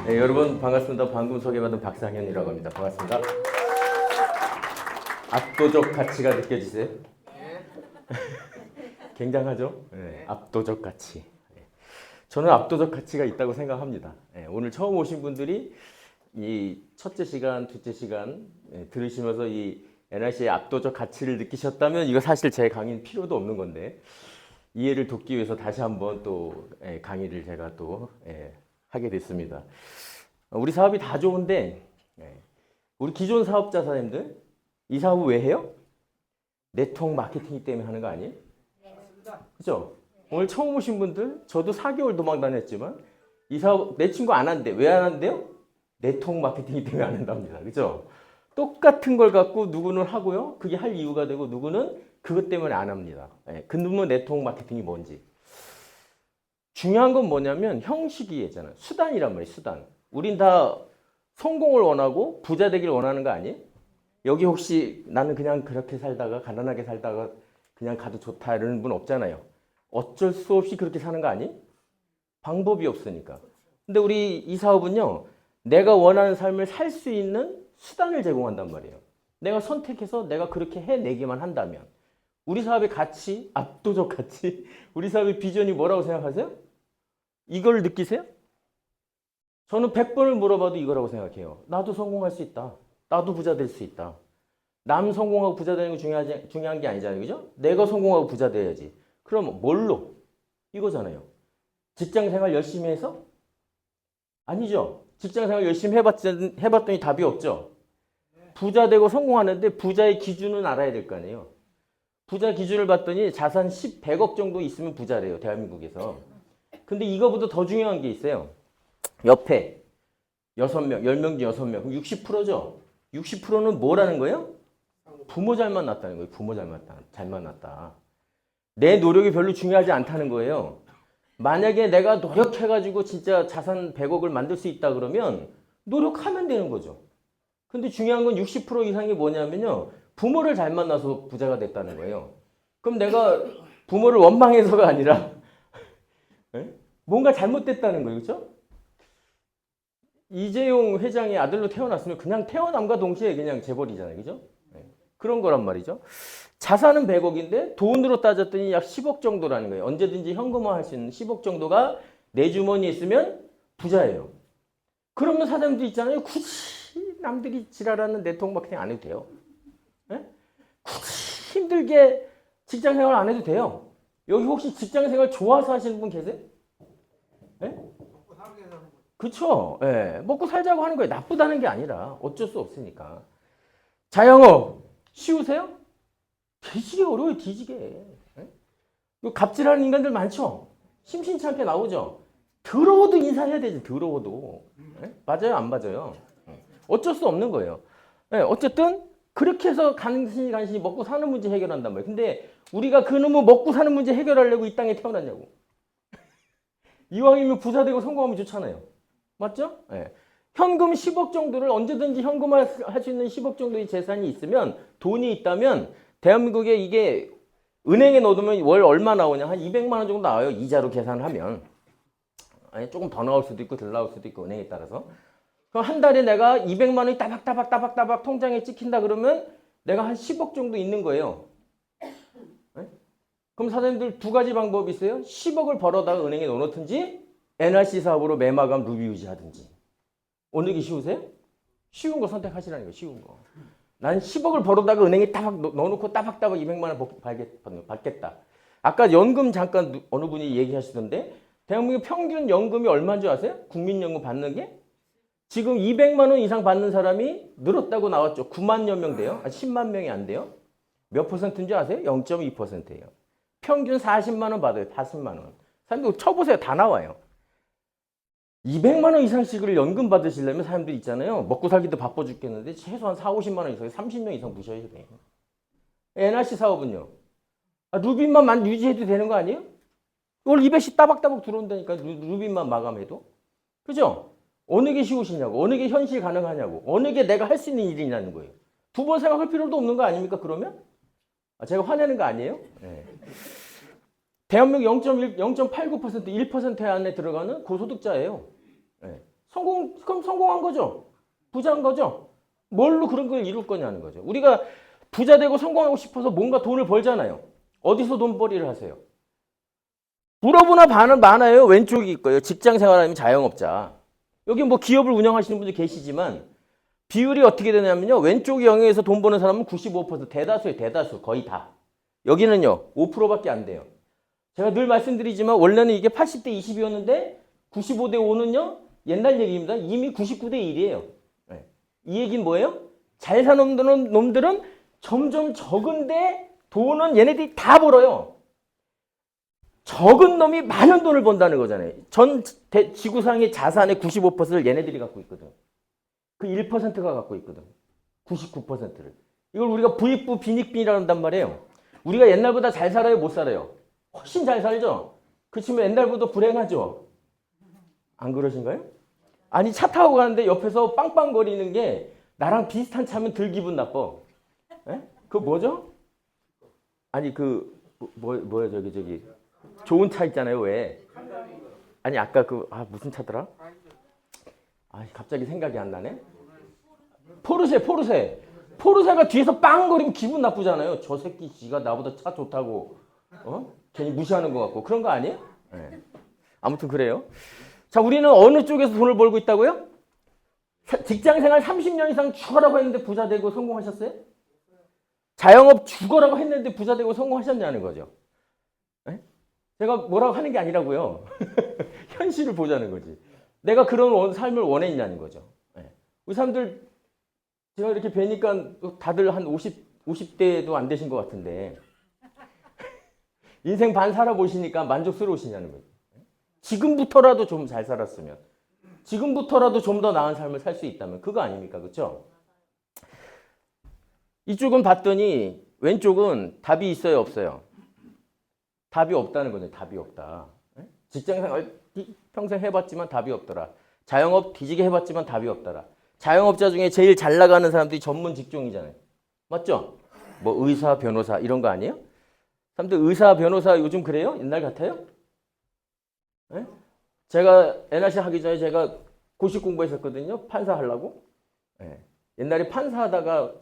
네, 여러분 반갑습니다. 방금 소개받은 박상현이라고 합니다. 반갑습니다. 압도적 가치가 느껴지세요? 굉장하죠? 네, 압도적 가치. 저는 압도적 가치가 있다고 생각합니다. 오늘 처음 오신 분들이 이 첫째 시간, 둘째 시간 들으시면서 이 NRC의 압도적 가치를 느끼셨다면 이거 사실 제 강의는 필요도 없는 건데 이해를 돕기 위해서 다시 한번 또 강의를 제가 또 하게 됐습니다. 우리 사업이 다 좋은데 우리 기존 사업자 사장님들 이 사업을 왜 해요? 네트워크 마케팅 때문에 하는 거 아니에요? 그죠? 오늘 처음 오신 분들 저도 4개월 도망 다녔지만 이 사업 내 친구 안 한대. 왜 안 한대요? 네트워크 마케팅 때문에 안 한답니다. 그죠? 똑같은 걸 갖고 누구는 하고요. 그게 할 이유가 되고 누구는 그것 때문에 안 합니다. 그 놈의 네트워크 마케팅이 뭔지. 중요한 건 뭐냐면 형식이잖아요. 수단이란 말이에요. 수단. 우린 다 성공을 원하고 부자 되기를 원하는 거 아니에요? 여기 혹시 나는 그냥 그렇게 살다가 가난하게 살다가 그냥 가도 좋다 이러는 분 없잖아요. 어쩔 수 없이 그렇게 사는 거 아니에요? 방법이 없으니까. 근데 우리 이 사업은요. 내가 원하는 삶을 살 수 있는 수단을 제공한단 말이에요. 내가 선택해서 내가 그렇게 해내기만 한다면 우리 사업의 가치, 압도적 가치, 우리 사업의 비전이 뭐라고 생각하세요? 이걸 느끼세요? 저는 100번을 물어봐도 이거라고 생각해요. 나도 성공할 수 있다. 나도 부자 될 수 있다. 남 성공하고 부자 되는 게 중요한 게 아니잖아요. 그죠? 내가 성공하고 부자 돼야지. 그럼 뭘로? 이거잖아요. 직장 생활 열심히 해서? 아니죠. 직장 생활 열심히 해봤더니 답이 없죠. 부자 되고 성공하는데 부자의 기준은 알아야 될 거 아니에요. 부자 기준을 봤더니 자산 100억 정도 있으면 부자래요. 대한민국에서. 근데 이거보다 더 중요한 게 있어요. 옆에 6명, 10명 중 6명. 그럼 60%죠? 60%는 뭐라는 거예요? 부모 잘 만났다는 거예요. 부모 잘 만났다. 내 노력이 별로 중요하지 않다는 거예요. 만약에 내가 노력해가지고 진짜 자산 100억을 만들 수 있다 그러면 노력하면 되는 거죠. 근데 중요한 건 60% 이상이 뭐냐면요. 부모를 잘 만나서 부자가 됐다는 거예요. 그럼 내가 부모를 원망해서가 아니라 뭔가 잘못됐다는 거예요. 그렇죠? 이재용 회장의 아들로 태어났으면 그냥 태어남과 동시에 그냥 재벌이잖아요. 그죠? 그런 거란 말이죠. 자산은 100억인데 돈으로 따졌더니 약 10억 정도라는 거예요. 언제든지 현금화할 수 있는 10억 정도가 내 주머니에 있으면 부자예요. 그러면 사장님도 있잖아요. 굳이 남들이 지랄하는 네트워크 마케팅 안 해도 돼요. 굳이 힘들게 직장 생활 안 해도 돼요. 여기 혹시 직장 생활 좋아서 하시는 분 계세요? 그쵸? 먹고 살자고 하는 거예요. 나쁘다는 게 아니라 어쩔 수 없으니까. 자영업 쉬우세요? 뒤지게 어려워요. 뒤지게. 갑질하는 인간들 많죠? 심심치 않게 나오죠? 더러워도 인사해야 되지. 더러워도. 맞아요? 안 맞아요? 어쩔 수 없는 거예요. 어쨌든 그렇게 해서 간신히 먹고 사는 문제 해결한단 말이에요. 근데 우리가 그놈의 먹고 사는 문제 해결하려고 이 땅에 태어났냐고. 이왕이면 부자 되고 성공하면 좋잖아요. 맞죠? 현금 10억 정도를 언제든지 현금화할 수 있는 10억 정도의 재산이 있으면 돈이 있다면 대한민국에 이게 은행에 넣어두면 월 얼마 나오냐? 한 200만 원 정도 나와요. 이자로 계산하면. 조금 더 나올 수도 있고 덜 나올 수도 있고 은행에 따라서. 그럼 한 달에 내가 200만 원이 따박따박 통장에 찍힌다 그러면 내가 한 10억 정도 있는 거예요. 그럼 사장님들 두 가지 방법이 있어요. 10억을 벌어다가 은행에 넣어놓든지 NRC 사업으로 매마감 루비 유지하든지. 어느 게 쉬우세요? 쉬운 거 선택하시라는 거예요. 쉬운 거. 난 10억을 벌어다가 은행에 따박 넣어놓고 따박따박 200만 원 받겠다. 아까 연금 잠깐 어느 분이 얘기하시던데 대한민국 평균 연금이 얼마인 줄 아세요? 국민연금 받는 게? 지금 200만 원 이상 받는 사람이 늘었다고 나왔죠. 9만여 명 돼요. 10만 명이 안 돼요. 몇 퍼센트인지 아세요? 0.2%예요. 평균 40만 원 받아요. 40만 원. 사람들 쳐보세요. 다 나와요. 200만 원 이상씩을 연금 받으시려면 사람들 있잖아요. 먹고 살기도 바빠 죽겠는데 최소한 4, 50만 원 이상, 30명 이상 부셔야 돼요. NRC 사업은요. 루빈만 유지해도 되는 거 아니에요? 월 200씩 따박따박 들어온다니까. 루빈만 마감해도. 그죠? 어느 게 쉬우시냐고. 어느 게 현실 가능하냐고. 어느 게 내가 할 수 있는 일이냐는 거예요. 두 번 생각할 필요도 없는 거 아닙니까? 그러면? 제가 화내는 거 아니에요? 대한민국 0.89%, 1% 안에 들어가는 고소득자예요. 그럼 성공한 거죠. 부자인 거죠. 뭘로 그런 걸 이룰 거냐는 거죠. 우리가 부자 되고 성공하고 싶어서 뭔가 돈을 벌잖아요. 어디서 돈벌이를 하세요? 물어보나 반은 많아요. 왼쪽이 있고요. 직장 생활 아니면 자영업자. 여기 뭐 기업을 운영하시는 분들 계시지만 비율이 어떻게 되냐면요. 왼쪽 영역에서 돈 버는 사람은 95% 대다수예요. 대다수. 거의 다. 여기는요. 5%밖에 안 돼요. 제가 늘 말씀드리지만 원래는 이게 80대 20이었는데 95대 5는요. 옛날 얘기입니다. 이미 99대 1이에요. 이 얘기는 뭐예요? 잘 사는 놈들은 점점 적은데 돈은 얘네들이 다 벌어요. 적은 놈이 많은 돈을 번다는 거잖아요. 전 지구상의 자산의 95%를 얘네들이 갖고 있거든. 그 1%가 갖고 있거든. 99%를. 이걸 우리가 부익부 빈익빈이라고 한단 말이에요. 우리가 옛날보다 잘 살아요? 못 살아요? 훨씬 잘 살죠? 그렇지만 옛날보다 불행하죠? 안 그러신가요? 아니 차 타고 가는데 옆에서 빵빵거리는 게 나랑 비슷한 차면 들 기분 나빠. 에? 그거 뭐죠? 아니 뭐야 저기 좋은 차 있잖아요. 왜? 아니 아까 무슨 차더라? 갑자기 생각이 안 나네. 포르쉐가 뒤에서 빵거리면 기분 나쁘잖아요. 저 새끼 지가 나보다 차 좋다고 괜히 무시하는 것 같고 그런 거 아니에요? 네. 아무튼 그래요. 자, 우리는 어느 쪽에서 돈을 벌고 있다고요? 직장생활 30년 이상 죽어라고 했는데 부자 되고 성공하셨어요? 자영업 죽어라고 했는데 부자 되고 성공하셨냐는 거죠. 네? 제가 뭐라고 하는 게 아니라고요. 현실을 보자는 거지. 내가 그런 삶을 원했냐는 거죠. 네. 우리 사람들 제가 이렇게 뵈니까 다들 한 50대도 안 되신 것 같은데 인생 반 살아보시니까 만족스러우시냐는 거죠. 지금부터라도 좀 잘 살았으면, 지금부터라도 좀 더 나은 삶을 살 수 있다면 그거 아닙니까? 그렇죠? 이쪽은 봤더니 왼쪽은 답이 있어요, 없어요? 답이 없다는 거죠. 답이 없다. 직장생활 평생 해봤지만 답이 없더라. 자영업 뒤지게 해봤지만 답이 없더라. 자영업자 중에 제일 잘 나가는 사람들이 전문 직종이잖아요. 맞죠? 뭐 의사, 변호사 이런 거 아니에요? 사람들 의사, 변호사 요즘 그래요? 옛날 같아요? 네? 제가 NRC 하기 전에 제가 고시 공부했었거든요. 판사 하려고. 네. 옛날에 판사 하다가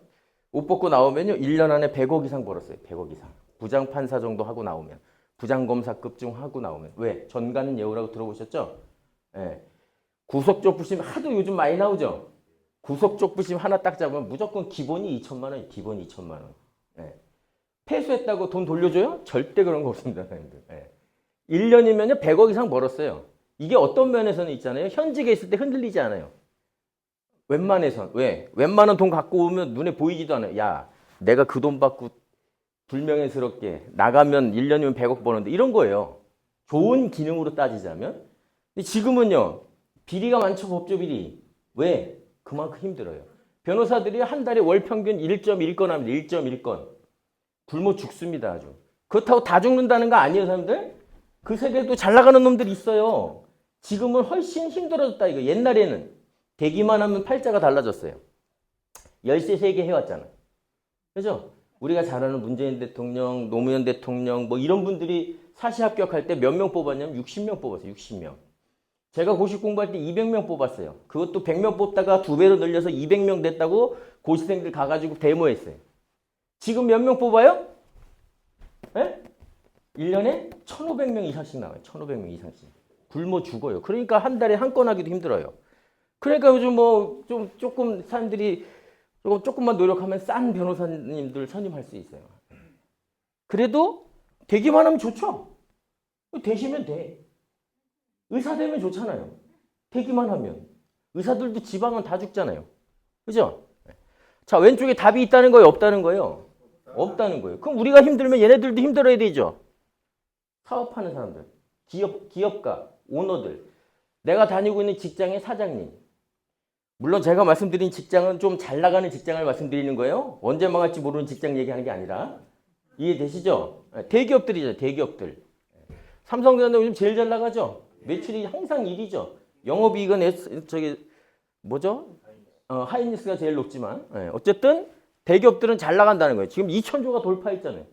옷 벗고 나오면요. 1년 안에 100억 이상 벌었어요. 100억 이상. 부장판사 정도 하고 나오면. 부장검사급 중 하고 나오면. 왜? 전가는 예우라고 들어보셨죠? 네. 구속적부심 하도 요즘 많이 나오죠? 구속적부심 하나 딱 잡으면 무조건 기본이 2천만 원이에요. 기본이 2천만 원. 네. 패소했다고 돈 돌려줘요? 절대 그런 거 없습니다. 네. 1년이면요 100억 이상 벌었어요. 이게 어떤 면에서는 있잖아요. 현직에 있을 때 흔들리지 않아요. 웬만해선. 왜? 웬만한 돈 갖고 오면 눈에 보이지도 않아요. 야, 내가 그 돈 받고 불명예스럽게 나가면 1년이면 100억 버는데 이런 거예요. 좋은 기능으로 따지자면. 근데 지금은요. 비리가 많죠. 법조 비리. 왜? 그만큼 힘들어요. 변호사들이 한 달에 월 평균 1.1건 합니다. 1.1건. 굶어 죽습니다. 아주. 그렇다고 다 죽는다는 거 아니에요. 사람들? 그 세계에도 잘 나가는 놈들이 있어요. 지금은 훨씬 힘들어졌다. 이거 옛날에는 되기만 하면 팔자가 달라졌어요. 열세 세계 해왔잖아. 그죠? 우리가 잘 아는 문재인 대통령, 노무현 대통령 뭐 이런 분들이 사시 합격할 때 몇 명 뽑았냐면 60명 뽑았어요. 60명. 제가 고시 공부할 때 200명 뽑았어요. 그것도 100명 뽑다가 2배로 늘려서 200명 됐다고 고시생들 가가지고 데모했어요. 지금 몇 명 뽑아요? 에? 1년에 1,500명 이상씩 나와요. 1,500명 이상씩. 굶어 죽어요. 그러니까 한 달에 한 건 하기도 힘들어요. 그러니까 요즘 뭐 조금 사람들이 조금만 노력하면 싼 변호사님들 선임할 수 있어요. 그래도 되기만 하면 좋죠. 되시면 돼. 의사 되면 좋잖아요. 되기만 하면. 의사들도 지방은 다 죽잖아요. 그죠? 자, 왼쪽에 답이 있다는 거예요? 없다는 거예요? 없다는 거예요. 그럼 우리가 힘들면 얘네들도 힘들어야 되죠. 사업하는 사람들, 기업가, 오너들, 내가 다니고 있는 직장의 사장님. 물론 제가 말씀드린 직장은 좀 잘 나가는 직장을 말씀드리는 거예요. 언제 망할지 모르는 직장 얘기하는 게 아니라. 이해되시죠? 대기업들이죠. 대기업들. 삼성전자 요즘 제일 잘 나가죠. 매출이 항상 1위죠. 영업이익은 하이닉스가 제일 높지만 어쨌든 대기업들은 잘 나간다는 거예요. 지금 2,000조가 돌파했잖아요.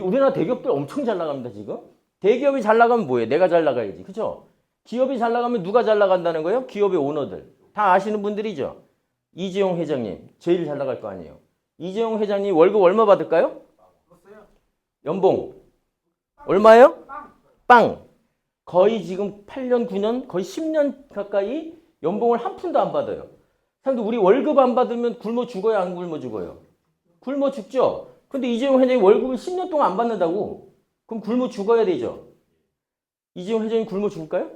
우리나라 대기업들 엄청 잘 나갑니다. 지금. 대기업이 잘 나가면 뭐예요? 내가 잘 나가야지. 그죠? 기업이 잘 나가면 누가 잘 나간다는 거예요? 기업의 오너들. 다 아시는 분들이죠. 이재용 회장님 제일 잘 나갈 거 아니에요. 이재용 회장님 월급 얼마 받을까요? 연봉 얼마예요? 빵. 거의 지금 8년, 9년, 거의 10년 가까이 연봉을 한 푼도 안 받아요. 사람들 우리 월급 안 받으면 굶어 죽어요, 안 굶어 죽어요? 굶어 죽죠? 근데 이재용 회장이 월급을 10년 동안 안 받는다고? 그럼 굶어 죽어야 되죠? 이재용 회장이 굶어 죽을까요?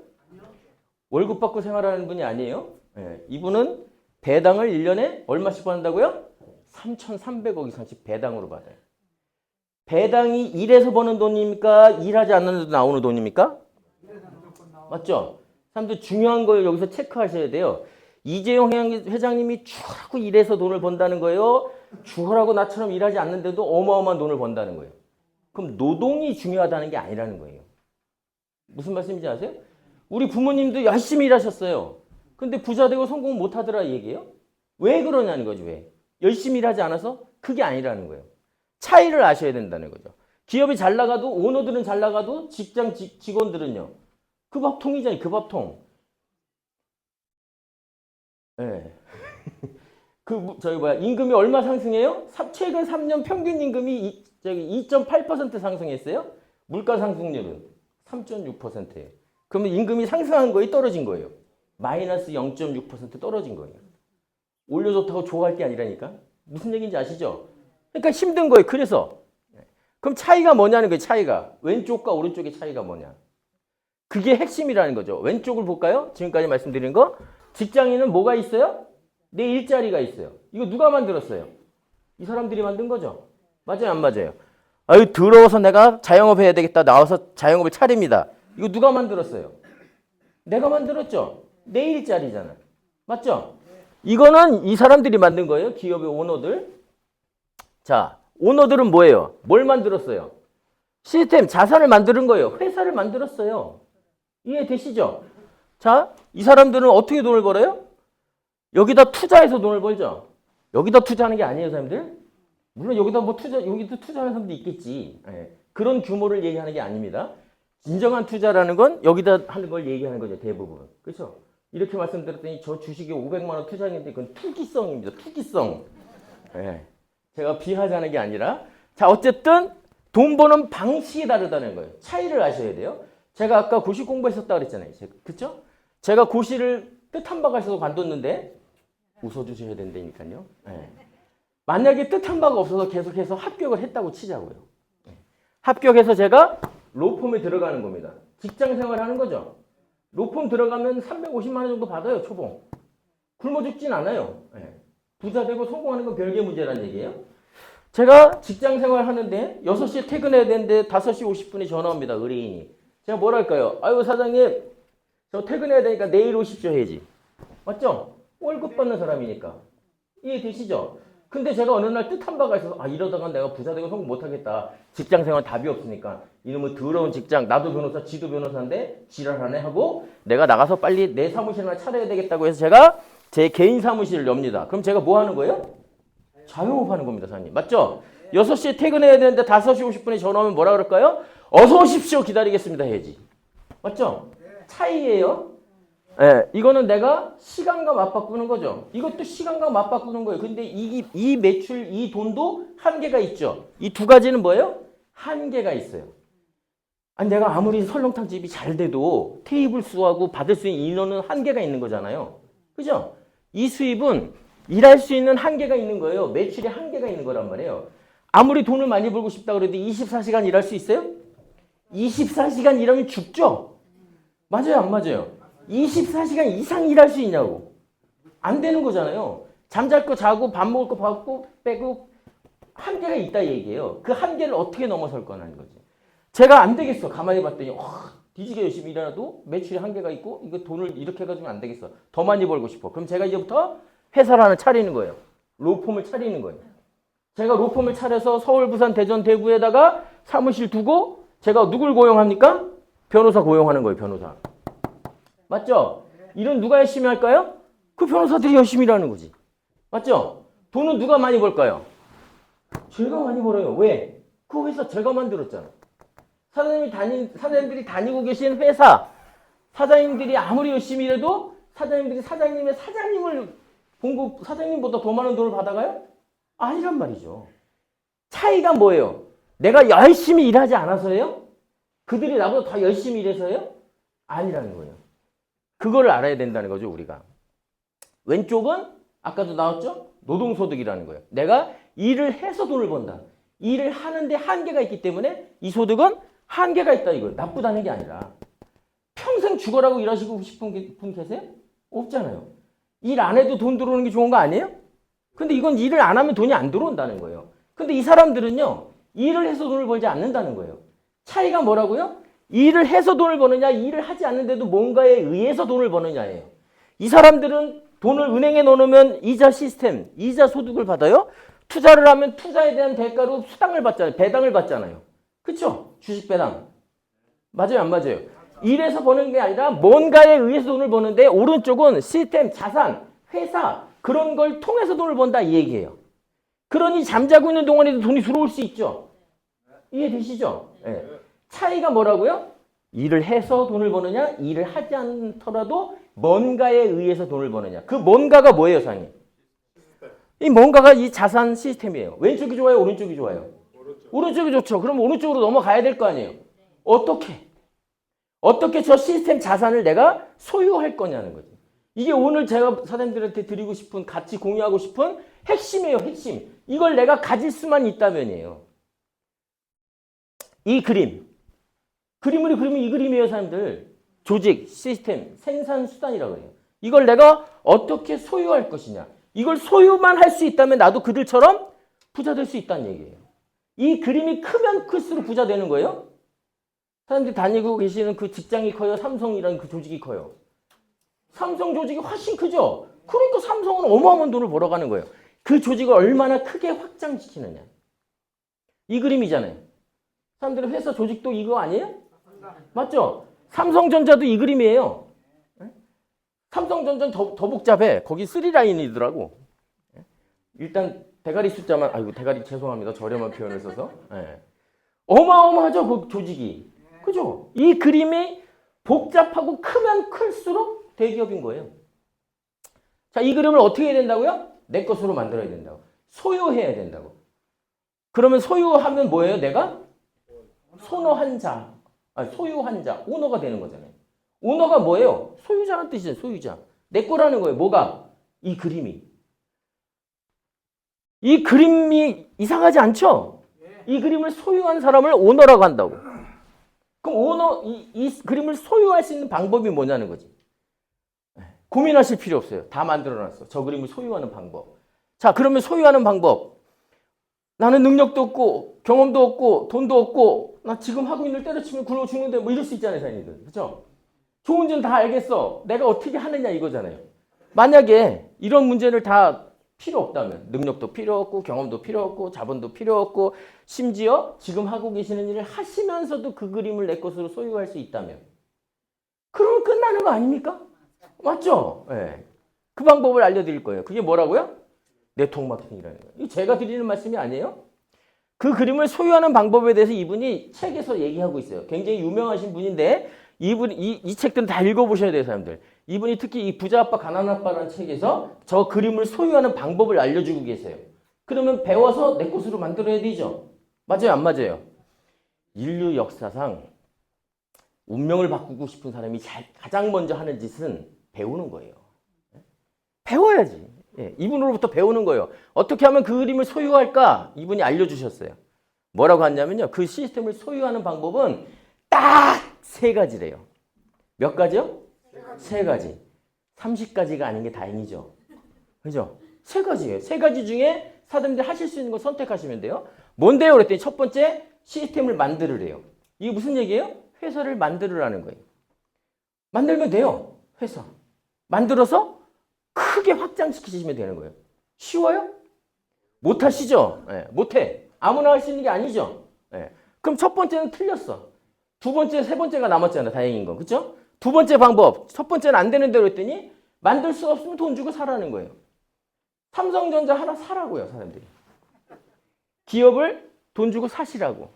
월급 받고 생활하는 분이 아니에요. 네, 이분은 배당을 1년에 얼마씩 받는다고요? 3,300억 이상씩 배당으로 받아요. 배당이 일해서 버는 돈입니까? 일하지 않는데도 나오는 돈입니까? 맞죠? 사람들 중요한 걸 여기서 체크하셔야 돼요. 이재용 회장님이 죽으라고 일해서 돈을 번다는 거예요? 죽으라고 나처럼 일하지 않는데도 어마어마한 돈을 번다는 거예요. 그럼 노동이 중요하다는 게 아니라는 거예요. 무슨 말씀인지 아세요? 우리 부모님도 열심히 일하셨어요. 근데 부자 되고 성공 못 하더라 이 얘기예요? 왜 그러냐는 거죠. 왜? 열심히 일하지 않아서? 그게 아니라는 거예요. 차이를 아셔야 된다는 거죠. 기업이 잘 나가도 오너들은 잘 나가도 직장 직원들은요. 그 밥통이잖아요. 그 밥통. 네. 임금이 얼마 상승해요? 최근 3년 평균 임금이 2.8% 상승했어요. 물가 상승률은 3.6%예요. 그러면 임금이 상승한 거에 떨어진 거예요. 마이너스 0.6% 떨어진 거예요. 올려줬다고 좋아할 게 아니라니까. 무슨 얘기인지 아시죠? 그러니까 힘든 거예요. 그래서. 그럼 차이가 뭐냐는 거예요. 차이가. 왼쪽과 오른쪽의 차이가 뭐냐. 그게 핵심이라는 거죠. 왼쪽을 볼까요? 지금까지 말씀드린 거. 직장인은 뭐가 있어요? 내 일자리가 있어요. 이거 누가 만들었어요? 이 사람들이 만든 거죠. 맞아요? 안 맞아요? 아유 더러워서 내가 자영업 해야 되겠다. 나와서 자영업을 차립니다. 이거 누가 만들었어요? 내가 만들었죠. 내 일자리잖아. 맞죠? 이거는 이 사람들이 만든 거예요. 기업의 오너들. 자, 오너들은 뭐예요? 뭘 만들었어요? 시스템, 자산을 만드는 거예요. 회사를 만들었어요. 이해되시죠? 자, 이 사람들은 어떻게 돈을 벌어요? 여기다 투자해서 돈을 벌죠. 여기다 투자하는 게 아니에요, 사람들. 물론 여기다 여기도 투자하는 사람도 있겠지. 네. 그런 규모를 얘기하는 게 아닙니다. 진정한 투자라는 건 여기다 하는 걸 얘기하는 거죠, 대부분. 그렇죠? 이렇게 말씀드렸더니 저 주식에 500만 원 투자했는데 그건 투기성입니다. 투기성. 네. 제가 비하자는 게 아니라 자 어쨌든 돈 버는 방식이 다르다는 거예요. 차이를 아셔야 돼요. 제가 아까 고시 공부했었다 그랬잖아요. 그렇죠? 제가 고시를 뜻한 바가 있어서 관뒀는데 웃어주셔야 된다니까요. 네. 만약에 뜻한 바가 없어서 계속해서 합격을 했다고 치자고요. 네. 합격해서 제가 로펌에 들어가는 겁니다. 직장 생활하는 거죠. 로펌 들어가면 350만 원 정도 받아요. 초봉. 굶어 죽진 않아요. 네. 부자 되고 성공하는 건 별개 문제라는 얘기예요. 제가 직장 생활 하는데 6시에 퇴근해야 되는데 5시 50분에 전화 옵니다. 의뢰인이. 제가 뭐랄까요? 아유 사장님 저 퇴근해야 되니까 내일 오십시오 해야지. 맞죠? 월급 받는 사람이니까. 이해되시죠? 근데 제가 어느 날 뜻한 바가 있어서 이러다가 내가 부자 되고 성공 못하겠다. 직장 생활 답이 없으니까. 이놈의 더러운 직장 나도 변호사 지도 변호사인데 지랄하네 하고 내가 나가서 빨리 내 사무실 하나 차려야 되겠다고 해서 제가 제 개인 사무실을 엽니다. 그럼 제가 뭐 하는 거예요? 자영업 하는 겁니다, 사장님. 맞죠? 6시에 퇴근해야 되는데 5시 50분에 전화 오면 뭐라 그럴까요? 어서 오십시오. 기다리겠습니다 해야지. 맞죠? 차이예요. 예, 이거는 내가 시간과 맞바꾸는 거죠. 이것도 시간과 맞바꾸는 거예요. 근데 이 매출, 이 돈도 한계가 있죠. 이 두 가지는 뭐예요? 한계가 있어요. 아니 내가 아무리 설렁탕 집이 잘 돼도 테이블 수하고 받을 수 있는 인원은 한계가 있는 거잖아요. 그죠? 이 수입은 일할 수 있는 한계가 있는 거예요. 매출에 한계가 있는 거란 말이에요. 아무리 돈을 많이 벌고 싶다 그래도 24시간 일할 수 있어요? 24시간 일하면 죽죠? 맞아요, 안 맞아요? 24시간 이상 일할 수 있냐고. 안 되는 거잖아요. 잠잘 거 자고 밥 먹을 거 받고 빼고 한계가 있다 얘기예요. 그 한계를 어떻게 넘어설 거라는 거지. 제가 안 되겠어. 가만히 봤더니 뒤지게 열심히 일하도 매출에 한계가 있고 이거 돈을 이렇게 해가지고 안 되겠어. 더 많이 벌고 싶어. 그럼 제가 이제부터 회사를 하나 차리는 거예요. 로펌을 차리는 거예요. 제가 로펌을 차려서 서울, 부산, 대전, 대구에다가 사무실 두고 제가 누굴 고용합니까? 변호사 고용하는 거예요. 변호사. 맞죠? 일은 누가 열심히 할까요? 그 변호사들이 열심히 일하는 거지. 맞죠? 돈은 누가 많이 벌까요? 제가 많이 벌어요. 왜? 그 회사 제가 만들었잖아. 사장님들이 다니고 계신 회사 사장님들이 아무리 열심히 일해도 사장님들이 사장님의 사장님을 봉급 사장님보다 더 많은 돈을 받아가요? 아니란 말이죠. 차이가 뭐예요? 내가 열심히 일하지 않아서예요? 그들이 나보다 더 열심히 일해서예요? 아니라는 거예요. 그걸 알아야 된다는 거죠, 우리가. 왼쪽은 아까도 나왔죠? 노동소득이라는 거예요. 내가 일을 해서 돈을 번다. 일을 하는데 한계가 있기 때문에 이 소득은 한계가 있다 이거예요. 나쁘다는 게 아니라. 평생 죽어라고 일하시고 싶은 분 계세요? 없잖아요. 일 안 해도 돈 들어오는 게 좋은 거 아니에요? 근데 이건 일을 안 하면 돈이 안 들어온다는 거예요. 근데 이 사람들은요, 일을 해서 돈을 벌지 않는다는 거예요. 차이가 뭐라고요? 일을 해서 돈을 버느냐, 일을 하지 않는데도 뭔가에 의해서 돈을 버느냐예요. 이 사람들은 돈을 은행에 넣어놓으면 이자 시스템, 이자 소득을 받아요. 투자를 하면 투자에 대한 대가로 수당을 받잖아요. 배당을 받잖아요. 그렇죠? 주식 배당. 맞아요, 안 맞아요? 일해서 버는 게 아니라 뭔가에 의해서 돈을 버는데 오른쪽은 시스템, 자산, 회사 그런 걸 통해서 돈을 번다 이 얘기예요. 그러니 잠자고 있는 동안에도 돈이 들어올 수 있죠. 이해되시죠? 네. 차이가 뭐라고요? 일을 해서 돈을 버느냐, 일을 하지 않더라도 뭔가에 의해서 돈을 버느냐. 그 뭔가가 뭐예요, 사장님? 이 뭔가가 이 자산 시스템이에요. 왼쪽이 좋아요, 오른쪽이 좋아요? 오른쪽이 좋죠. 그럼 오른쪽으로 넘어가야 될 거 아니에요? 어떻게 저 시스템 자산을 내가 소유할 거냐는 거지. 이게 오늘 제가 사장님들한테 드리고 싶은, 같이 공유하고 싶은 핵심이에요, 핵심. 이걸 내가 가질 수만 있다면이에요. 이 그림을 그리면 이 그림이에요, 사람들. 조직, 시스템, 생산 수단이라고 해요. 이걸 내가 어떻게 소유할 것이냐. 이걸 소유만 할 수 있다면 나도 그들처럼 부자 될 수 있다는 얘기예요. 이 그림이 크면 클수록 부자 되는 거예요. 사람들이 다니고 계시는 그 직장이 커요? 삼성이라는 그 조직이 커요? 삼성 조직이 훨씬 크죠? 그러니까 삼성은 어마어마한 돈을 벌어가는 거예요. 그 조직을 얼마나 크게 확장시키느냐. 이 그림이잖아요. 사람들은 회사 조직도 이거 아니에요? 맞죠? 삼성전자도 이 그림이에요. 삼성전자는 더 복잡해. 거기 3라인이더라고. 일단 대가리 숫자만, 아이고 대가리 죄송합니다. 저렴한 표현을 써서. 어마어마하죠, 그 조직이. 그죠? 이 그림이 복잡하고 크면 클수록 대기업인 거예요. 자, 이 그림을 어떻게 해야 된다고요? 내 것으로 만들어야 된다고. 소유해야 된다고. 그러면 소유하면 뭐예요? 내가 소유한 자, 오너가 되는 거잖아요. 오너가 뭐예요? 소유자라는 뜻이죠, 소유자. 내 거라는 거예요. 뭐가? 이 그림이. 이 그림이 이상하지 않죠? 이 그림을 소유한 사람을 오너라고 한다고. 그럼 이 그림을 소유할 수 있는 방법이 뭐냐는 거지. 고민하실 필요 없어요. 다 만들어놨어. 저 그림을 소유하는 방법. 자, 그러면 소유하는 방법. 나는 능력도 없고 경험도 없고 돈도 없고 나 지금 하고 있는 일 때려치면 굶어 죽는데 뭐 이럴 수 있잖아요, 사장님들. 그렇죠? 좋은 줄 다 알겠어. 내가 어떻게 하느냐 이거잖아요. 만약에 이런 문제를 다 필요 없다면 능력도 필요 없고 경험도 필요 없고 자본도 필요 없고 심지어 지금 하고 계시는 일을 하시면서도 그 그림을 내 것으로 소유할 수 있다면 그러면 끝나는 거 아닙니까? 맞죠? 네. 그 방법을 알려드릴 거예요. 그게 뭐라고요? 네트워크 마케팅이라는 거예요. 이거 제가 드리는 말씀이 아니에요. 그 그림을 소유하는 방법에 대해서 이분이 책에서 얘기하고 있어요. 굉장히 유명하신 분인데 이 책들은 다 읽어보셔야 돼요, 사람들. 이분이 특히 이 부자 아빠 가난 아빠라는 책에서 저 그림을 소유하는 방법을 알려주고 계세요. 그러면 배워서 내 것으로 만들어야 되죠. 맞아요, 안 맞아요? 인류 역사상 운명을 바꾸고 싶은 사람이 가장 먼저 하는 짓은 배우는 거예요. 배워야지. 예, 이분으로부터 배우는 거예요. 어떻게 하면 그 그림을 소유할까? 이분이 알려주셨어요. 뭐라고 하냐면요. 그 시스템을 소유하는 방법은 딱 3가지래요. 몇 가지요? 3가지. 30가지가 아닌 게 다행이죠. 그죠? 3가지예요. 3가지 중에 사람들이 하실 수 있는 거 선택하시면 돼요. 뭔데요? 그랬더니 첫 번째 시스템을 만들으래요. 이게 무슨 얘기예요? 회사를 만들으라는 거예요. 만들면 돼요. 회사. 만들어서 크게 확장시키시면 되는 거예요. 쉬워요? 못하시죠? 네, 못해. 아무나 할 수 있는 게 아니죠? 네. 그럼 첫 번째는 틀렸어. 두 번째, 세 번째가 남았잖아. 다행인 건. 그쵸? 두 번째 방법. 첫 번째는 안 되는 대로 했더니 만들 수 없으면 돈 주고 사라는 거예요. 삼성전자 하나 사라고요, 사람들이. 기업을 돈 주고 사시라고.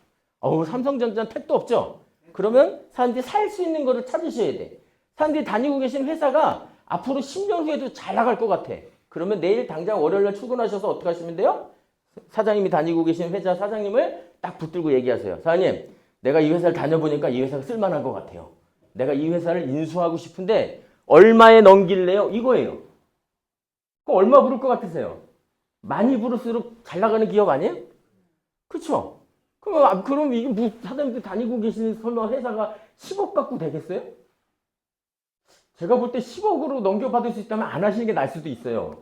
삼성전자는 택도 없죠? 그러면 사람들이 살 수 있는 거를 찾으셔야 돼. 사람들이 다니고 계신 회사가 앞으로 10년 후에도 잘 나갈 것 같아. 그러면 내일 당장 월요일날 출근하셔서 어떻게 하시면 돼요? 사장님이 다니고 계신 회사 사장님을 딱 붙들고 얘기하세요. 사장님, 내가 이 회사를 다녀보니까 이 회사가 쓸만한 것 같아요. 내가 이 회사를 인수하고 싶은데 얼마에 넘길래요? 이거예요. 그럼 얼마 부를 것 같으세요? 많이 부를수록 잘 나가는 기업 아니에요? 그렇죠? 그럼 이게 뭐 사장님들 다니고 계신 설마 회사가 10억 갖고 되겠어요? 제가 볼 때 10억으로 넘겨받을 수 있다면 안 하시는 게 나을 수도 있어요.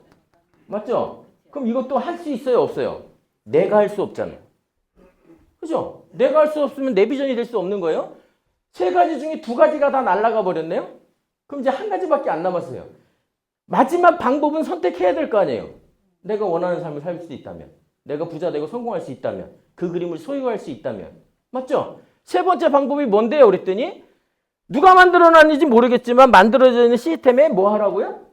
맞죠? 그럼 이것도 할 수 있어요? 없어요? 내가 할 수 없잖아요. 그죠? 내가 할 수 없으면 내 비전이 될 수 없는 거예요? 세 가지 중에 두 가지가 다 날아가 버렸네요? 그럼 이제 한 가지밖에 안 남았어요. 마지막 방법은 선택해야 될 거 아니에요? 내가 원하는 삶을 살 수 있다면, 내가 부자 되고 성공할 수 있다면, 그 그림을 소유할 수 있다면. 맞죠? 세 번째 방법이 뭔데요? 그랬더니 누가 만들어놨는지 모르겠지만 만들어져 있는 시스템에 뭐 하라고요?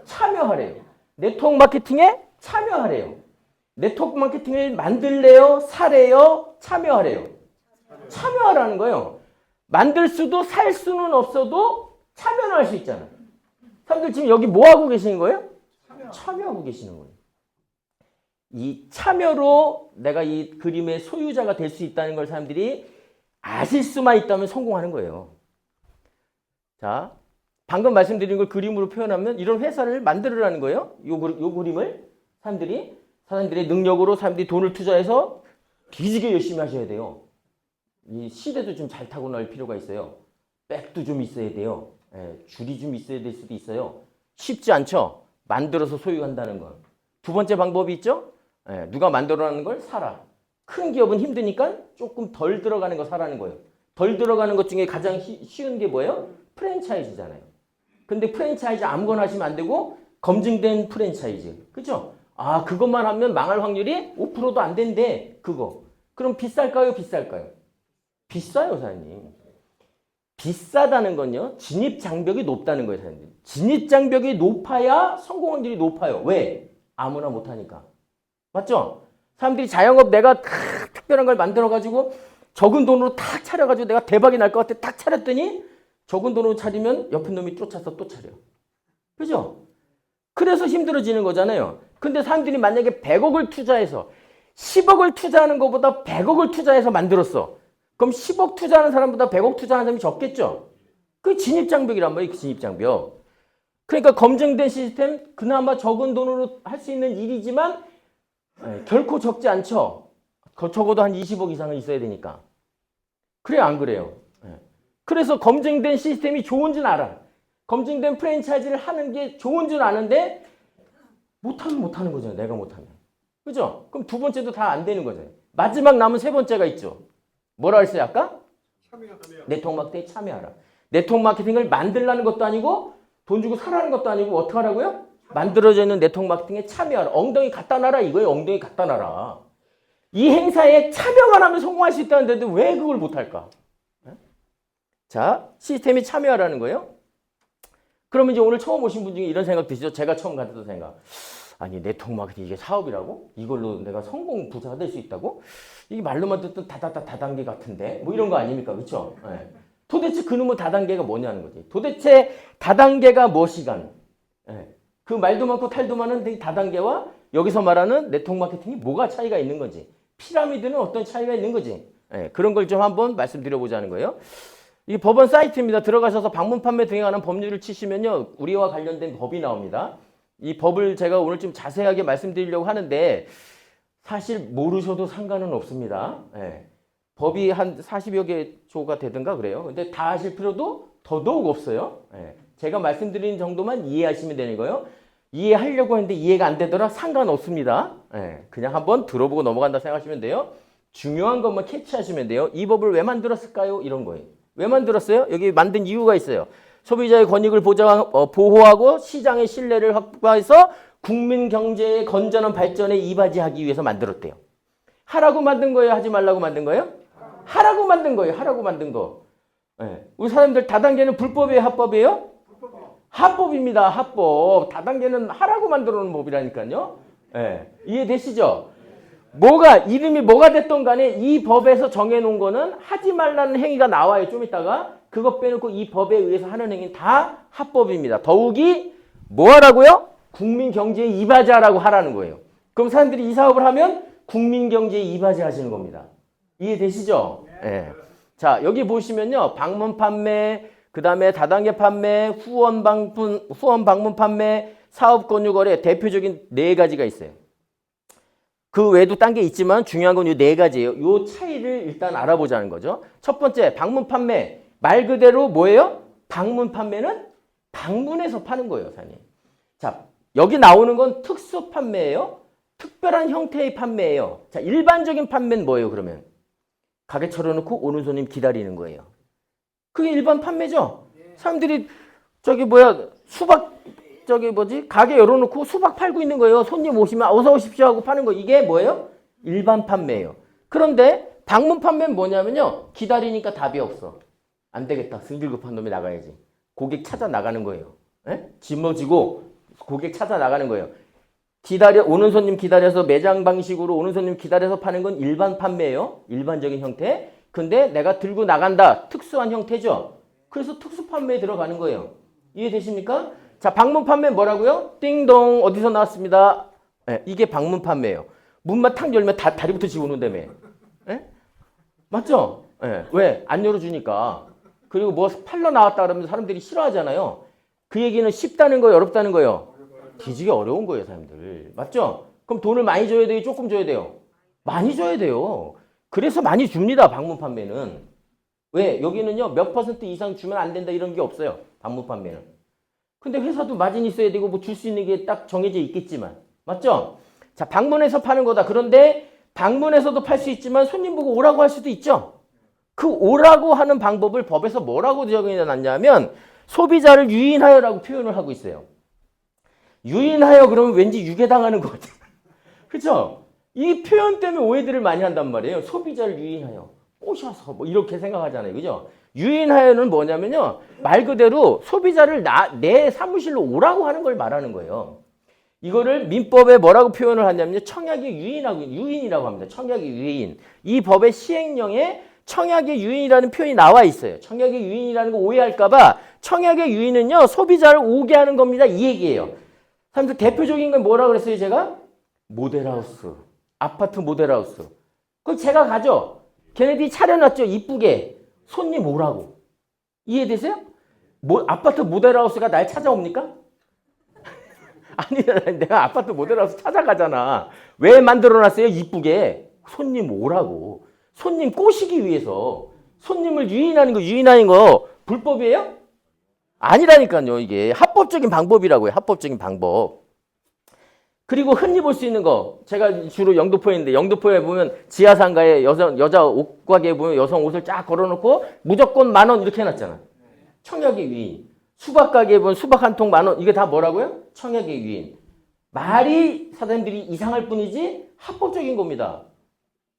참여하래요. 네트워크 마케팅에 참여하래요. 네트워크 마케팅을 만들래요? 사래요? 참여하래요. 참여하라는 거예요. 만들 수도 살 수는 없어도 참여는 할 수 있잖아요. 사람들 지금 여기 뭐 하고 계시는 거예요? 참여하고 계시는 거예요. 이 참여로 내가 이 그림의 소유자가 될 수 있다는 걸 사람들이 아실 수만 있다면 성공하는 거예요. 자, 방금 말씀드린 걸 그림으로 표현하면 이런 회사를 만들으라는 거예요. 요 그림을 사람들의 능력으로 사람들이 돈을 투자해서 뒤지게 열심히 하셔야 돼요. 이 시대도 좀 잘 타고 날 필요가 있어요. 백도 좀 있어야 돼요. 줄이 좀 있어야 될 수도 있어요. 쉽지 않죠? 만들어서 소유한다는 건. 두 번째 방법이 있죠? 누가 만들어라는 걸 사라. 큰 기업은 힘드니까 조금 덜 들어가는 거 사라는 거예요. 덜 들어가는 것 중에 가장 쉬운 게 뭐예요? 프랜차이즈잖아요. 근데 프랜차이즈 아무거나 하시면 안 되고 검증된 프랜차이즈. 그죠? 아, 그것만 하면 망할 확률이 5%도 안 된대. 그거. 그럼 비쌀까요? 비쌀까요? 비싸요, 사장님. 비싸다는 건요. 진입 장벽이 높다는 거예요, 사장님. 진입 장벽이 높아야 성공 확률이 높아요. 왜? 아무나 못하니까. 맞죠? 사람들이 자영업 내가 특별한 걸 만들어가지고 적은 돈으로 탁 차려가지고 내가 대박이 날 것 같아 탁 차렸더니 적은 돈으로 차리면 옆에 놈이 쫓아서 또 차려. 그죠? 그래서 힘들어지는 거잖아요. 근데 사람들이 만약에 100억을 투자해서 10억을 투자하는 것보다 100억을 투자해서 만들었어. 그럼 10억 투자하는 사람보다 100억 투자하는 사람이 적겠죠? 그게 진입장벽이란 말이에요. 진입장벽. 그러니까 검증된 시스템, 그나마 적은 돈으로 할 수 있는 일이지만 결코 적지 않죠? 적어도 한 20억 이상은 있어야 되니까. 그래요, 안 그래요? 그래서 검증된 시스템이 좋은 줄 알아. 검증된 프랜차이즈를 하는 게 좋은 줄 아는데 못하면 못하는 거잖아요. 내가 못하면. 그죠? 그럼 두 번째도 다 안 되는 거잖아요. 마지막 남은 세 번째가 있죠. 뭐라 했어요 아까? 네트워크 마케팅에 참여하라. 네트워크 마케팅을 만들라는 것도 아니고 돈 주고 사라는 것도 아니고 어떻게 하라고요? 만들어져 있는 네트워크 마케팅에 참여하라. 엉덩이 갖다 놔라 이거예요. 엉덩이 갖다 놔라. 이 행사에 참여만 하면 성공할 수 있다는데 왜 그걸 못할까? 자, 시스템에 참여하라는 거예요. 그러면 이제 오늘 처음 오신 분 중에 이런 생각 드시죠? 제가 처음 가졌던 생각. 아니, 네트워크 마케팅 이게 사업이라고? 이걸로 내가 성공 부자가 될 수 있다고? 이게 말로만 듣던 다단계 같은데? 뭐 이런 거 아닙니까? 그렇죠? 네. 도대체 그놈의 다단계가 뭐냐는 거지. 도대체 다단계가 무엇이간? 네. 그 말도 많고 탈도 많은 이 다단계와 여기서 말하는 네트워크 마케팅이 뭐가 차이가 있는 건지, 피라미드는 어떤 차이가 있는 거지. 네. 그런 걸 좀 한번 말씀드려보자는 거예요. 이 법원 사이트입니다. 들어가셔서 방문 판매 등에 관한 법률을 치시면요. 우리와 관련된 법이 나옵니다. 이 법을 제가 오늘 좀 자세하게 말씀드리려고 하는데 사실 모르셔도 상관은 없습니다. 예. 법이 한 40여 개 조가 되든가 그래요. 근데 다 아실 필요도 더더욱 없어요. 예. 제가 말씀드리는 정도만 이해하시면 되는 거예요. 이해하려고 했는데 이해가 안 되더라 상관없습니다. 예. 그냥 한번 들어보고 넘어간다 생각하시면 돼요. 중요한 것만 캐치하시면 돼요. 이 법을 왜 만들었을까요? 이런 거예요. 왜 만들었어요? 여기 만든 이유가 있어요. 소비자의 권익을 보호하고 시장의 신뢰를 확보해서 국민 경제의 건전한 발전에 이바지하기 위해서 만들었대요. 하라고 만든 거예요? 하지 말라고 만든 거예요? 하라고 만든 거예요. 하라고 만든 거. 네. 우리 사람들 다단계는 불법이에요? 합법이에요? 합법입니다. 합법. 다단계는 하라고 만들어 놓은 법이라니까요. 네. 이해되시죠? 이름이 뭐가 됐던 간에 이 법에서 정해놓은 거는 하지 말라는 행위가 나와요. 좀 이따가. 그거 빼놓고 이 법에 의해서 하는 행위는 다 합법입니다. 더욱이 뭐 하라고요? 국민 경제에 이바지하라고 하라는 거예요. 그럼 사람들이 이 사업을 하면 국민 경제에 이바지하시는 겁니다. 이해되시죠? 네. 자, 여기 보시면요. 방문 판매, 그 다음에 다단계 판매, 후원 방문 판매, 사업 권유 거래 대표적인 네 가지가 있어요. 그 외에도 딴 게 있지만 중요한 건 이 네 가지예요. 이 차이를 일단 알아보자는 거죠. 첫 번째, 방문 판매. 말 그대로 뭐예요? 방문 판매는 방문해서 파는 거예요, 사장님. 자, 여기 나오는 건 특수 판매예요. 특별한 형태의 판매예요. 자, 일반적인 판매는 뭐예요, 그러면? 가게 차려놓고 오는 손님 기다리는 거예요. 그게 일반 판매죠? 사람들이 수박 가게 열어놓고 수박 팔고 있는 거예요. 손님 오시면 어서 오십시오 하고 파는 거. 이게 뭐예요? 일반 판매예요. 그런데 방문 판매는 뭐냐면요. 기다리니까 답이 없어. 안 되겠다. 승질급한 놈이 나가야지. 고객 찾아 나가는 거예요. 짊어지고 고객 찾아 나가는 거예요. 오는 손님 기다려서 매장 방식으로 오는 손님 기다려서 파는 건 일반 판매예요. 일반적인 형태. 근데 내가 들고 나간다. 특수한 형태죠. 그래서 특수 판매에 들어가는 거예요. 이해되십니까? 자, 방문 판매 뭐라고요? 띵동 어디서 나왔습니다. 네, 이게 방문 판매예요. 문만 탁 열면 다리부터 집어넣는다며. 네? 맞죠? 네. 왜? 안 열어주니까. 그리고 뭐 팔러 나왔다 그러면 사람들이 싫어하잖아요. 그 얘기는 쉽다는 거예요? 어렵다는 거예요? 뒤지기 어려운 거예요, 사람들. 맞죠? 그럼 돈을 많이 줘야 돼요? 조금 줘야 돼요? 많이 줘야 돼요. 그래서 많이 줍니다, 방문 판매는. 왜? 여기는요, 몇 % 이상 주면 안 된다 이런 게 없어요, 방문 판매는. 근데 회사도 마진 있어야 되고 뭐 줄 수 있는 게 딱 정해져 있겠지만. 맞죠? 자, 방문해서 파는 거다. 그런데 방문해서도 팔 수 있지만 손님 보고 오라고 할 수도 있죠. 그 오라고 하는 방법을 법에서 뭐라고 적용해놨냐면 소비자를 유인하여라고 표현을 하고 있어요. 유인하여 그러면 왠지 유괴당하는 것 같아요. 그렇죠? 이 표현 때문에 오해들을 많이 한단 말이에요. 소비자를 유인하여. 꼬셔서 뭐 이렇게 생각하잖아요. 그죠? 유인하여는 뭐냐면요. 말 그대로 소비자를 내 사무실로 오라고 하는 걸 말하는 거예요. 이거를 민법에 뭐라고 표현을 하냐면요. 청약의 유인이라고 합니다. 청약의 유인. 이 법의 시행령에 청약의 유인이라는 표현이 나와 있어요. 청약의 유인이라는 거 오해할까봐 청약의 유인은요. 소비자를 오게 하는 겁니다. 이 얘기예요. 사람들 대표적인 건 뭐라고 그랬어요, 제가? 모델하우스. 아파트 모델하우스. 그거 제가 가죠. 걔네들이 차려놨죠, 이쁘게. 손님 오라고. 이해되세요? 아파트 모델하우스가 날 찾아옵니까? 아니, 내가 아파트 모델하우스 찾아가잖아. 왜 만들어놨어요, 이쁘게? 손님 오라고. 손님 꼬시기 위해서. 손님을 유인하는 거 불법이에요? 아니라니까요. 이게 합법적인 방법이라고요. 합법적인 방법. 그리고 흔히 볼 수 있는 거. 제가 주로 영등포에 있는데 영등포에 보면 지하상가에 여자 옷가게에 보면 여성 옷을 쫙 걸어놓고 무조건 10,000원 이렇게 해놨잖아. 청약의 유인. 수박 가게에 보면 수박 한 통 10,000원. 이게 다 뭐라고요? 청약의 유인. 말이 사장님들이 이상할 뿐이지 합법적인 겁니다.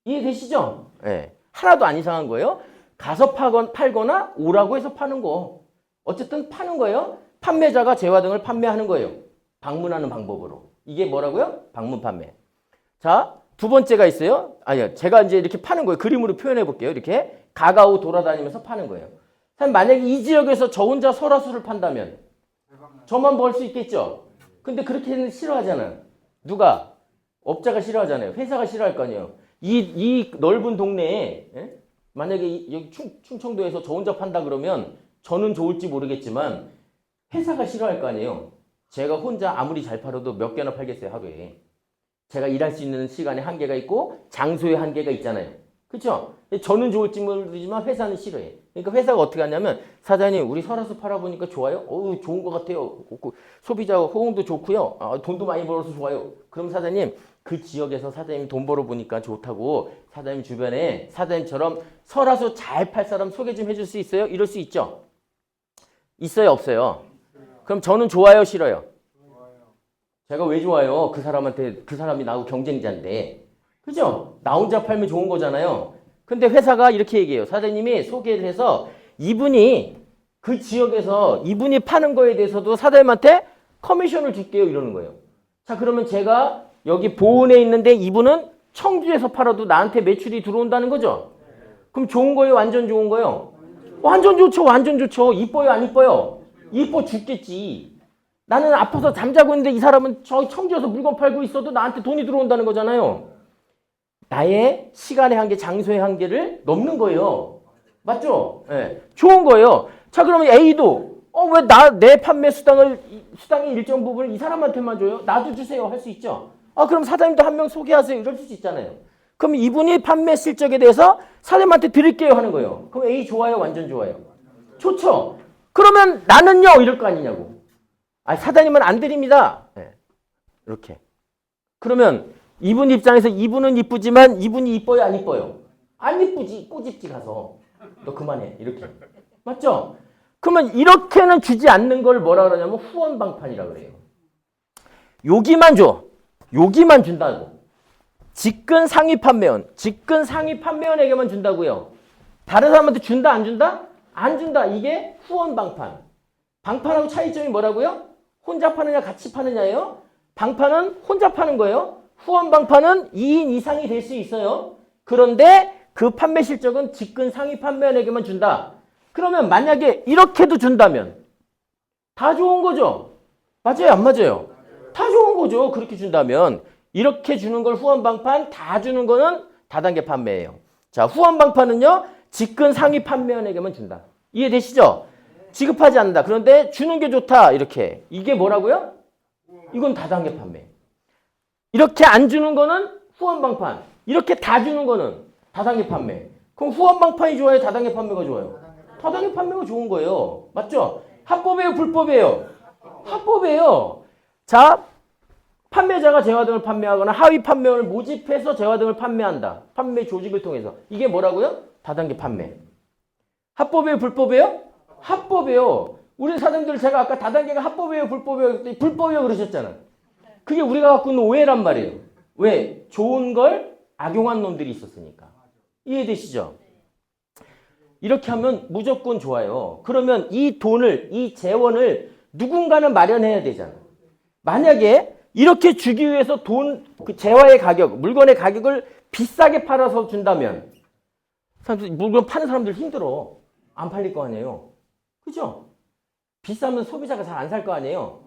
이해되시죠? 네. 하나도 안 이상한 거예요. 가서 팔거나 오라고 해서 파는 거. 어쨌든 파는 거예요. 판매자가 재화 등을 판매하는 거예요. 방문하는 방법으로. 이게 뭐라고요? 방문 판매. 자, 두 번째가 있어요. 아니요, 제가 이제 이렇게 파는 거예요. 그림으로 표현해 볼게요. 이렇게 가가오 돌아다니면서 파는 거예요. 만약에 이 지역에서 저 혼자 설화수를 판다면 저만 벌 수 있겠죠. 근데 그렇게는 싫어하잖아요. 누가? 업자가 싫어하잖아요. 회사가 싫어할 거 아니에요. 이 넓은 동네에 만약에 여기 충청도에서 저 혼자 판다 그러면 저는 좋을지 모르겠지만 회사가 싫어할 거 아니에요. 제가 혼자 아무리 잘 팔아도 몇 개나 팔겠어요, 하루에. 제가 일할 수 있는 시간에 한계가 있고 장소에 한계가 있잖아요. 그렇죠? 저는 좋을지 모르지만 회사는 싫어해. 그러니까 회사가 어떻게 하냐면 사장님 우리 설화수 팔아보니까 좋아요? 좋은 것 같아요. 소비자 호응도 좋고요. 돈도 많이 벌어서 좋아요. 그럼 사장님 그 지역에서 사장님 돈 벌어보니까 좋다고 사장님 주변에 사장님처럼 설화수 잘 팔 사람 소개 좀 해줄 수 있어요? 이럴 수 있죠? 있어요? 없어요? 그럼 저는 좋아요? 싫어요? 제가 왜 좋아요? 그 사람이 나하고 경쟁자인데. 그죠? 나 혼자 팔면 좋은 거잖아요. 근데 회사가 이렇게 얘기해요. 사장님이 소개를 해서 이분이 그 지역에서 이분이 파는 거에 대해서도 사장님한테 커미션을 줄게요. 이러는 거예요. 자, 그러면 제가 여기 보은에 있는데 이분은 청주에서 팔아도 나한테 매출이 들어온다는 거죠? 그럼 좋은 거예요? 완전 좋은 거예요? 완전 좋죠. 완전 좋죠. 이뻐요 안 이뻐요? 이뻐 죽겠지. 나는 아파서 잠자고 있는데 이 사람은 저 청주에서 물건 팔고 있어도 나한테 돈이 들어온다는 거잖아요. 나의 시간의 한계, 장소의 한계를 넘는 거예요. 맞죠? 네. 좋은 거예요. 자, 그러면 A도 왜 내 판매 수당의 일정 부분을 이 사람한테만 줘요? 나도 주세요. 할 수 있죠. 그럼 사장님도 한 명 소개하세요. 이럴 수 있잖아요. 그럼 이분이 판매 실적에 대해서 사장님한테 드릴게요 하는 거예요. 그럼 A 좋아요? 완전 좋아요? 좋죠. 그러면 나는요? 이럴 거 아니냐고. 사장님은 안 드립니다. 네. 이렇게. 그러면 이분 입장에서 이분은 이쁘지만 이분이 이뻐요? 안 이뻐요? 안 이쁘지. 꼬집지 가서. 너 그만해. 이렇게. 맞죠? 그러면 이렇게는 주지 않는 걸 뭐라 그러냐면 후원방판이라고 그래요. 여기만 줘. 여기만 준다고. 직근 상위 판매원에게만 준다고요. 다른 사람한테 준다 안 준다? 안 준다. 이게 후원방판. 방판하고 차이점이 뭐라고요? 혼자 파느냐 같이 파느냐예요. 방판은 혼자 파는 거예요. 후원방판은 2인 이상이 될 수 있어요. 그런데 그 판매 실적은 직근 상위 판매원에게만 준다. 그러면 만약에 이렇게도 준다면 다 좋은 거죠? 맞아요? 안 맞아요? 다 좋은 거죠. 그렇게 준다면. 이렇게 주는 걸 후원방판, 다 주는 거는 다단계 판매예요. 자, 후원방판은요. 직근 상위 판매원에게만 준다. 이해되시죠? 지급하지 않는다. 그런데 주는 게 좋다. 이렇게. 이게 뭐라고요? 이건 다단계 판매. 이렇게 안 주는 거는 후원방판. 이렇게 다 주는 거는 다단계 판매. 그럼 후원방판이 좋아요? 다단계 판매가 좋아요? 다단계 판매가 좋은 거예요. 맞죠? 합법이에요? 불법이에요? 합법이에요. 자, 판매자가 재화 등을 판매하거나 하위 판매원을 모집해서 재화 등을 판매한다. 판매 조직을 통해서. 이게 뭐라고요? 다단계 판매. 합법이에요? 불법이에요? 합법이에요. 우리 사장님들 제가 아까 다단계가 합법이에요? 불법이에요? 불법이에요 그러셨잖아. 그게 우리가 갖고 있는 오해란 말이에요. 왜? 좋은 걸 악용한 놈들이 있었으니까. 이해되시죠? 이렇게 하면 무조건 좋아요. 그러면 이 돈을, 이 재원을 누군가는 마련해야 되잖아. 만약에 이렇게 주기 위해서 그 재화의 가격, 물건의 가격을 비싸게 팔아서 준다면 물건 파는 사람들 힘들어. 안 팔릴 거 아니에요. 그죠? 비싸면 소비자가 잘 안 살 거 아니에요.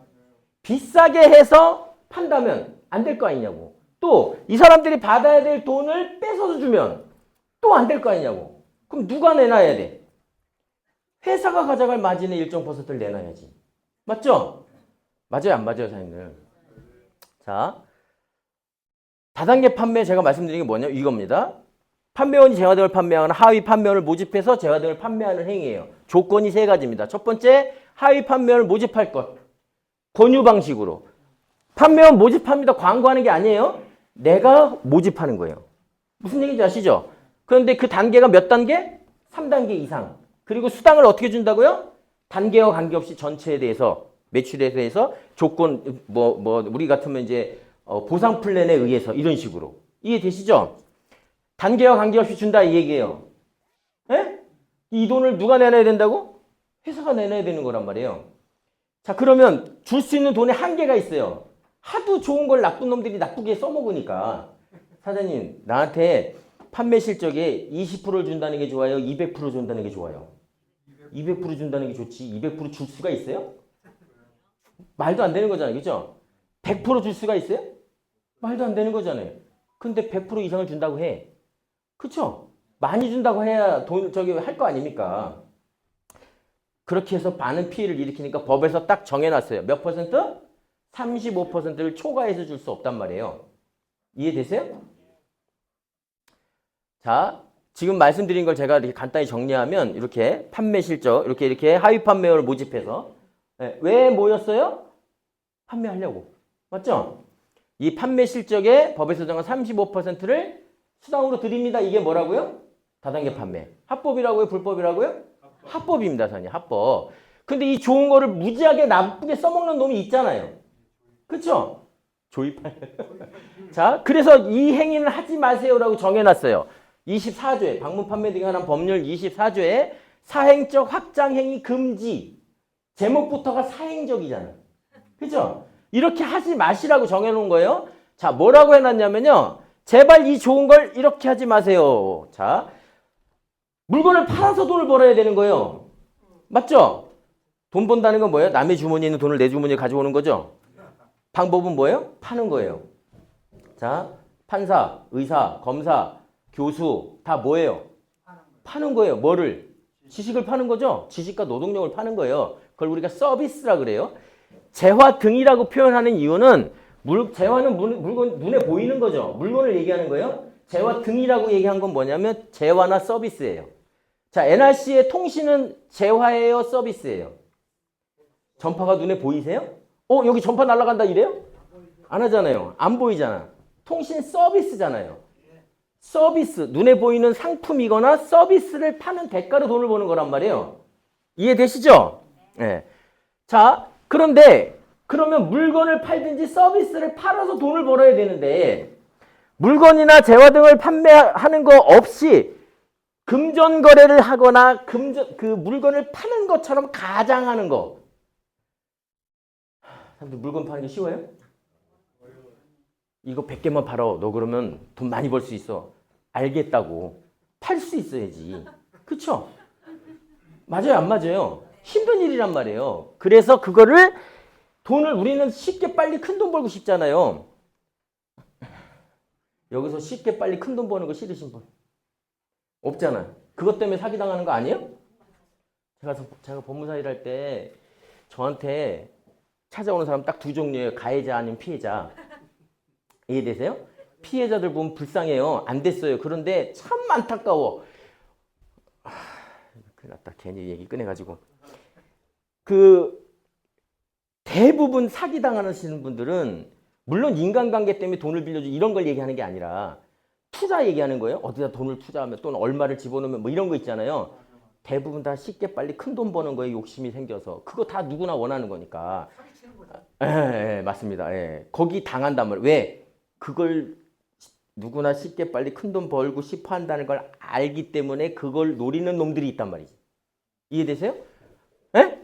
비싸게 해서 판다면 안 될 거 아니냐고. 또 이 사람들이 받아야 될 돈을 뺏어서 주면 또 안 될 거 아니냐고. 그럼 누가 내놔야 돼? 회사가 가져갈 마진의 일정 퍼센트를 내놔야지. 맞죠? 맞아요? 안 맞아요, 사장님들? 자, 다단계 판매 제가 말씀드린 게 뭐냐? 이겁니다. 판매원이 재화 등을 판매하거나 하위 판매원을 모집해서 재화 등을 판매하는 행위예요. 조건이 세 가지입니다. 첫 번째, 하위 판매원을 모집할 것. 권유 방식으로. 판매원 모집합니다. 광고하는 게 아니에요. 내가 모집하는 거예요. 무슨 얘기인지 아시죠? 그런데 그 단계가 몇 단계? 3단계 이상. 그리고 수당을 어떻게 준다고요? 단계와 관계없이 전체에 대해서 매출에 대해서 조건 우리 같으면 이제 보상 플랜에 의해서 이런 식으로. 이해되시죠? 단계와 관계없이 준다 이 얘기예요. 에? 이 돈을 누가 내놔야 된다고? 회사가 내놔야 되는 거란 말이에요. 자, 그러면 줄 수 있는 돈에 한계가 있어요. 하도 좋은 걸 나쁜 놈들이 나쁘게 써먹으니까 사장님 나한테 판매 실적에 20%를 준다는 게 좋아요? 200% 준다는 게 좋아요? 200% 준다는 게 좋지. 200% 줄 수가 있어요? 말도 안 되는 거잖아요. 그죠? 100% 줄 수가 있어요? 말도 안 되는 거잖아요. 근데 100% 이상을 준다고 해. 그쵸? 많이 준다고 해야 할 거 아닙니까? 그렇게 해서 많은 피해를 일으키니까 법에서 딱 정해놨어요. 몇 퍼센트? 35%를 초과해서 줄 수 없단 말이에요. 이해되세요? 자, 지금 말씀드린 걸 제가 이렇게 간단히 정리하면 이렇게 판매 실적, 이렇게 하위 판매원을 모집해서 왜 모였어요? 판매하려고. 맞죠? 이 판매 실적의 법에서 정한 35%를 수당으로 드립니다. 이게 뭐라고요? 다단계 판매. 합법이라고요? 불법이라고요? 합법입니다, 사장님. 합법. 근데 이 좋은 거를 무지하게 나쁘게 써먹는 놈이 있잖아요. 그쵸? 조이팔. 자, 그래서 이 행위는 하지 마세요라고 정해놨어요. 24조에, 방문 판매 등에 관한 법률 24조에 사행적 확장 행위 금지. 제목부터가 사행적이잖아. 그죠? 이렇게 하지 마시라고 정해놓은 거예요. 자, 뭐라고 해놨냐면요. 제발 이 좋은 걸 이렇게 하지 마세요. 자, 물건을 팔아서 돈을 벌어야 되는 거예요. 맞죠? 돈 번다는 건 뭐예요? 남의 주머니에 있는 돈을 내 주머니에 가져오는 거죠? 방법은 뭐예요? 파는 거예요. 자, 판사, 의사, 검사, 교수 다 뭐예요? 파는 거예요. 뭐를? 지식을 파는 거죠? 지식과 노동력을 파는 거예요. 그걸 우리가 서비스라 그래요. 재화 등이라고 표현하는 이유는 재화는 물건 눈에 보이는 거죠. 물건을 얘기하는 거예요. 재화 등이라고 얘기한 건 뭐냐면 재화나 서비스예요. 자, NRC의 통신은 재화예요, 서비스예요? 전파가 눈에 보이세요? 여기 전파 날아간다 이래요? 안 하잖아요. 안 보이잖아. 통신 서비스잖아요. 서비스, 눈에 보이는 상품이거나 서비스를 파는 대가로 돈을 버는 거란 말이에요. 이해되시죠? 네. 자, 그런데 그러면 물건을 팔든지 서비스를 팔아서 돈을 벌어야 되는데 물건이나 재화 등을 판매하는 거 없이 금전 거래를 하거나 그 물건을 파는 것처럼 가장하는 거. 사람들 물건 파는 게 쉬워요? 이거 100개만 팔어. 너 그러면 돈 많이 벌 수 있어. 알겠다고. 팔 수 있어야지. 그쵸? 맞아요? 안 맞아요? 힘든 일이란 말이에요. 그래서 그거를 돈을 우리는 쉽게 빨리 큰 돈 벌고 싶잖아요. 여기서 쉽게 빨리 큰 돈 버는 거 싫으신 분? 없잖아. 그것 때문에 사기당하는 거 아니에요? 제가 법무사 일할 때 저한테 찾아오는 사람 딱 두 종류예요. 가해자 아니면 피해자. 이해되세요? 피해자들 보면 불쌍해요. 안 됐어요. 그런데 참 안타까워. 큰일 났다. 괜히 얘기 꺼내가지고. 대부분 사기당하시는 분들은 물론 인간관계 때문에 돈을 빌려주고 이런 걸 얘기하는 게 아니라 투자 얘기하는 거예요. 어디다 돈을 투자하면 또는 얼마를 집어넣으면 뭐 이런 거 있잖아요. 대부분 다 쉽게 빨리 큰 돈 버는 거에 욕심이 생겨서 그거 다 누구나 원하는 거니까. 예, 맞습니다. 예. 거기 당한단 말이에요. 왜? 그걸 누구나 쉽게 빨리 큰 돈 벌고 싶어 한다는 걸 알기 때문에 그걸 노리는 놈들이 있단 말이지. 이해되세요? 예?